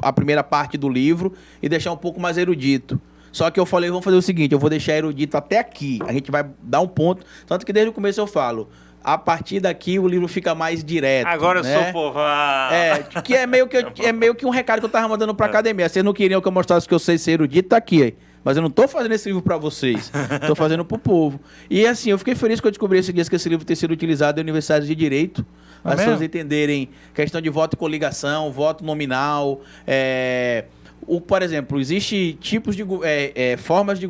a primeira parte do livro e deixar um pouco mais erudito. Só que eu falei, vamos fazer o seguinte, eu vou deixar erudito até aqui. A gente vai dar um ponto. Tanto que desde o começo eu falo, a partir daqui o livro fica mais direto. Agora né? eu sou povão. Que é meio que um recado que eu tava mandando pra academia. Vocês não queriam que eu mostrasse que eu sei ser erudito, tá aqui. Mas eu não tô fazendo esse livro pra vocês. Tô fazendo pro povo. E assim, eu fiquei feliz que eu descobri esses dias que esse livro tem sido utilizado em universidades de direito. As pessoas entenderem questão de voto e coligação, voto nominal, por exemplo, existem tipos de formas de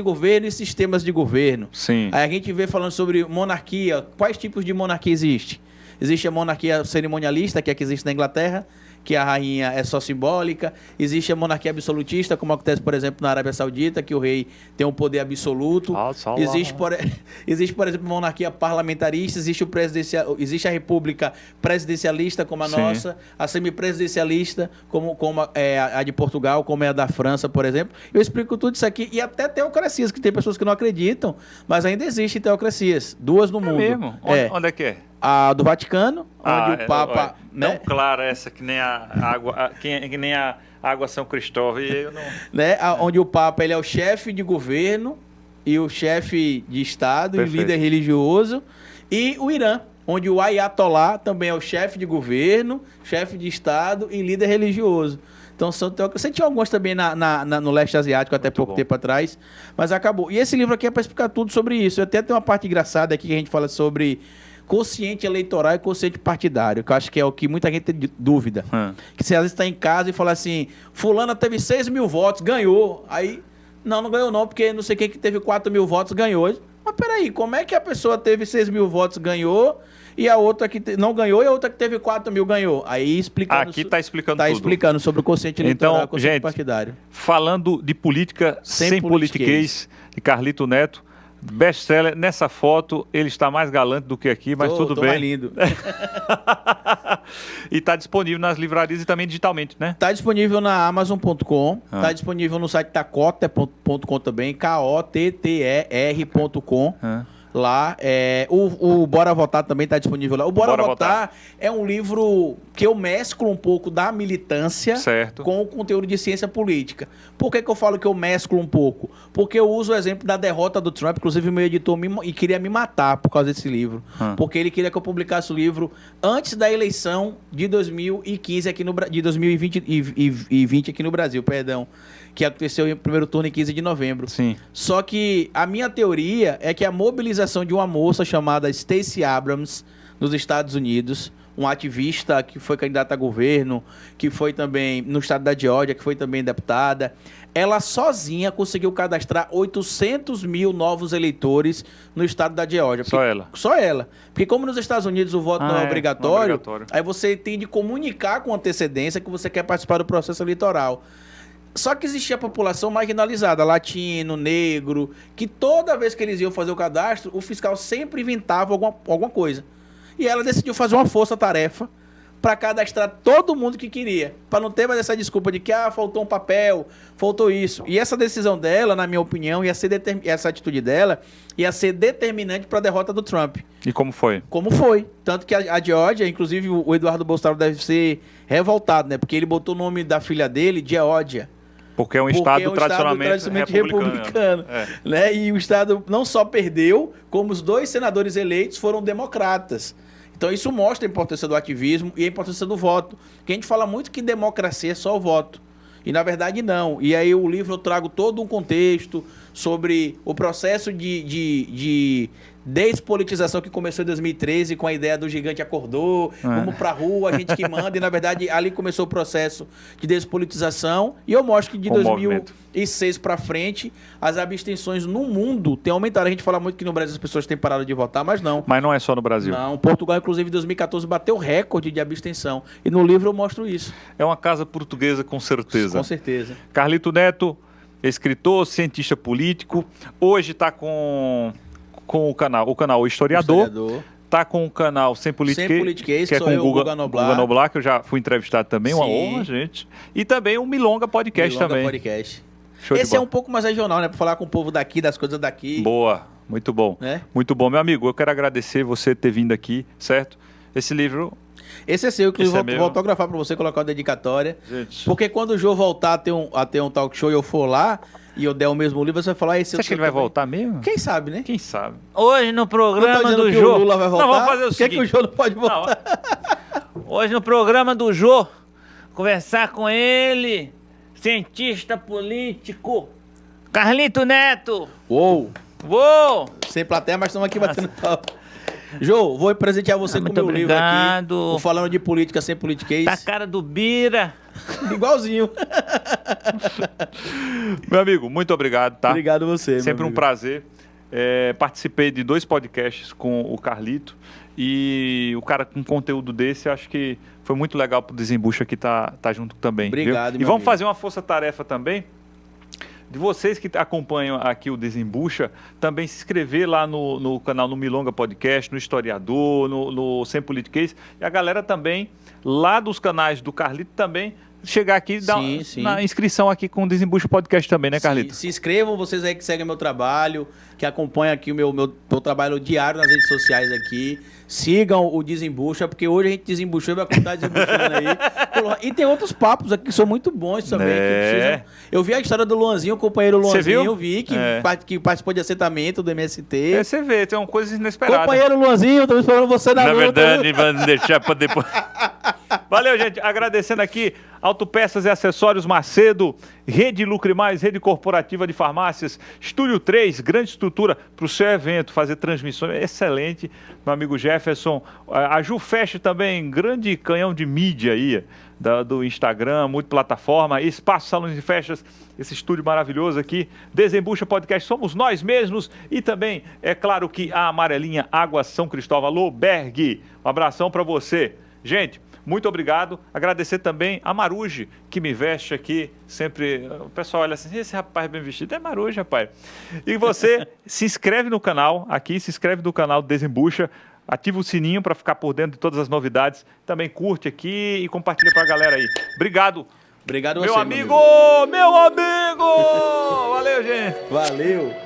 governo e sistemas de governo. Sim. Aí a gente vê falando sobre monarquia. Quais tipos de monarquia existem? Existe a monarquia cerimonialista, que é a que existe na Inglaterra, que a rainha é só simbólica. Existe a monarquia absolutista, como acontece, por exemplo, na Arábia Saudita, que o rei tem um poder absoluto. Existe, por exemplo, a monarquia parlamentarista, existe a república presidencialista, como a nossa, a semipresidencialista, como a de Portugal, como é a da França, por exemplo. Eu explico tudo isso aqui, e até teocracias, que tem pessoas que não acreditam, mas ainda existem teocracias, 2 no mundo. Mesmo? Onde é que é? A do Vaticano, onde o Papa... Tão clara essa, que nem a água, que nem a água São Cristóvão. E eu não... né? Onde o Papa ele é o chefe de governo e o chefe de Estado e líder religioso. E o Irã, onde o Ayatollah também é o chefe de governo, chefe de Estado e líder religioso. Então, você tinha alguns também no leste asiático até pouco tempo atrás, mas acabou. E esse livro aqui é para explicar tudo sobre isso. Eu até tenho uma parte engraçada aqui que a gente fala sobre quociente eleitoral e quociente partidário, que eu acho que é o que muita gente tem dúvida. Que você às vezes está em casa e fala assim, fulana teve 6 mil votos, ganhou. Aí, não ganhou não, porque não sei quem que teve 4 mil votos, ganhou. Mas peraí, como é que a pessoa teve 6 mil votos, ganhou, e a outra que não ganhou, e a outra que teve 4 mil, ganhou? Aí explicando... Aqui está explicando tudo. Está explicando sobre o quociente eleitoral e o quociente partidário. Falando de política sem politiquês, de Carlito Neto, best-seller. Nessa foto, ele está mais galante do que aqui, mas tudo bem. Mais lindo. E está disponível nas livrarias e também digitalmente, né? Está disponível na Amazon.com, está disponível no site da Kotter.com também, KOTTER.com. Lá, o Bora Votar também está disponível lá. O Bora Votar é um livro que eu mesclo um pouco da militância com o conteúdo de ciência política. Por que eu falo que eu mesclo um pouco? Porque eu uso o exemplo da derrota do Trump, inclusive o meu editor queria me matar por causa desse livro. Porque ele queria que eu publicasse o livro antes da eleição de 2015 aqui de 2020 aqui no Brasil, perdão. Que aconteceu no primeiro turno em 15 de novembro. Sim. Só que a minha teoria é que a mobilização de uma moça chamada Stacey Abrams, nos Estados Unidos, um ativista que foi candidata a governo, que foi também no estado da Geórgia, que foi também deputada, ela sozinha conseguiu cadastrar 800 mil novos eleitores no estado da Geórgia. Só ela? Só ela. Porque como nos Estados Unidos o voto não é obrigatório, aí você tem de comunicar com antecedência que você quer participar do processo eleitoral. Só que existia a população marginalizada, latino, negro, que toda vez que eles iam fazer o cadastro, o fiscal sempre inventava alguma coisa. E ela decidiu fazer uma força-tarefa para cadastrar todo mundo que queria, para não ter mais essa desculpa de que faltou um papel, faltou isso. E essa decisão dela, na minha opinião, essa atitude dela ia ser determinante para a derrota do Trump. E como foi? Como foi. Tanto que a Geórgia, inclusive o Eduardo Bolsonaro deve ser revoltado, né? Porque ele botou o nome da filha dele, Geórgia. Porque é um estado tradicionalmente republicano. Né? E o estado não só perdeu, como os 2 senadores eleitos foram democratas. Então isso mostra a importância do ativismo e a importância do voto. Porque a gente fala muito que democracia é só o voto. E na verdade não. E aí o livro eu trago todo um contexto sobre o processo de despolitização que começou em 2013 com a ideia do gigante acordou, vamos pra rua, a gente que manda, e na verdade ali começou o processo de despolitização, e eu mostro que de 2006 para frente as abstenções no mundo têm aumentado. A gente fala muito que no Brasil as pessoas têm parado de votar, mas não. Mas não é só no Brasil. Não, Portugal inclusive em 2014 bateu recorde de abstenção, e no livro eu mostro isso. É uma casa portuguesa com certeza. Com certeza. Carlito Neto, escritor, cientista político, hoje está com o canal Historiador. Tá com o canal Sem Politiquês, que é com o Guga Noblar, que eu já fui entrevistado também. Sim. Uma honra, gente. E também o Milonga Podcast também. Podcast. Esse é um pouco mais regional, né? Para falar com o povo daqui, das coisas daqui. Boa, muito bom. Muito bom, meu amigo. Eu quero agradecer você ter vindo aqui, certo? Esse livro... Esse é seu, que eu vou autografar para você, colocar uma dedicatória. Gente. Porque quando o Jô voltar a ter um talk show e eu for lá, e eu der o mesmo livro, você vai falar... Você acha que ele vai voltar mesmo? Quem sabe, né? Quem sabe. Hoje no programa do Jô... o Lula vai voltar? Não, vamos fazer o seguinte. Por que o Jô não pode voltar? Não. Hoje no programa do Jô, conversar com ele, cientista político, Carlito Neto. Uou! Sem plateia, mas estamos aqui batendo papo. Jô, vou presentear você com o meu livro aqui. Vou falando de política sem politiquês. Tá a cara do Bira. Igualzinho. Meu amigo, muito obrigado, tá? Obrigado você, sempre um prazer. Participei de 2 podcasts com o Carlito. E o cara com conteúdo desse, acho que foi muito legal pro Desembucha que tá junto também. Obrigado, viu? E meu vamos amigo. fazer uma força-tarefa também de vocês que acompanham aqui o Desembucha, também se inscrever lá no canal, no Milonga Podcast, no Historiador, no Sem Politiquês, e a galera também, lá dos canais do Carlito também, chegar aqui e dar na inscrição aqui com o Desembucha Podcast também, né, Carlito? Se inscrevam, vocês aí que seguem meu trabalho, que acompanham aqui o meu trabalho diário nas redes sociais aqui. Sigam o Desembucha, porque hoje a gente desembuchou e vai contar desembuchando aí. E tem outros papos aqui que são muito bons também. Que precisam... Eu vi a história do Luanzinho, o companheiro Luanzinho, eu vi que participou de assentamento do MST. Você vê, tem uma coisa inesperada. Companheiro Luanzinho, tô esperando você na luta. Verdade, vamos deixar para depois. Valeu, gente. Agradecendo aqui Autopeças e Acessórios Macedo, Rede Lucre Mais, Rede Corporativa de Farmácias, Estúdio 3, grande estrutura para o seu evento, fazer transmissões, excelente, meu amigo Jefferson. A Jufest também, grande canhão de mídia aí, do Instagram, multiplataforma, Espaço Salões de Festas, esse estúdio maravilhoso aqui, Desembucha Podcast, somos nós mesmos, e também, é claro que a amarelinha Água São Cristóvão, alô, Berg, um abração para você. Gente, muito obrigado. Agradecer também a Maruge, que me veste aqui sempre. O pessoal olha assim, esse rapaz bem vestido é Maruge, rapaz. E você se inscreve no canal aqui, se inscreve no canal Desembucha, ativa o sininho para ficar por dentro de todas as novidades. Também curte aqui e compartilha para a galera aí. Obrigado. Obrigado meu você, amigo! Meu amigo! Valeu, gente! Valeu!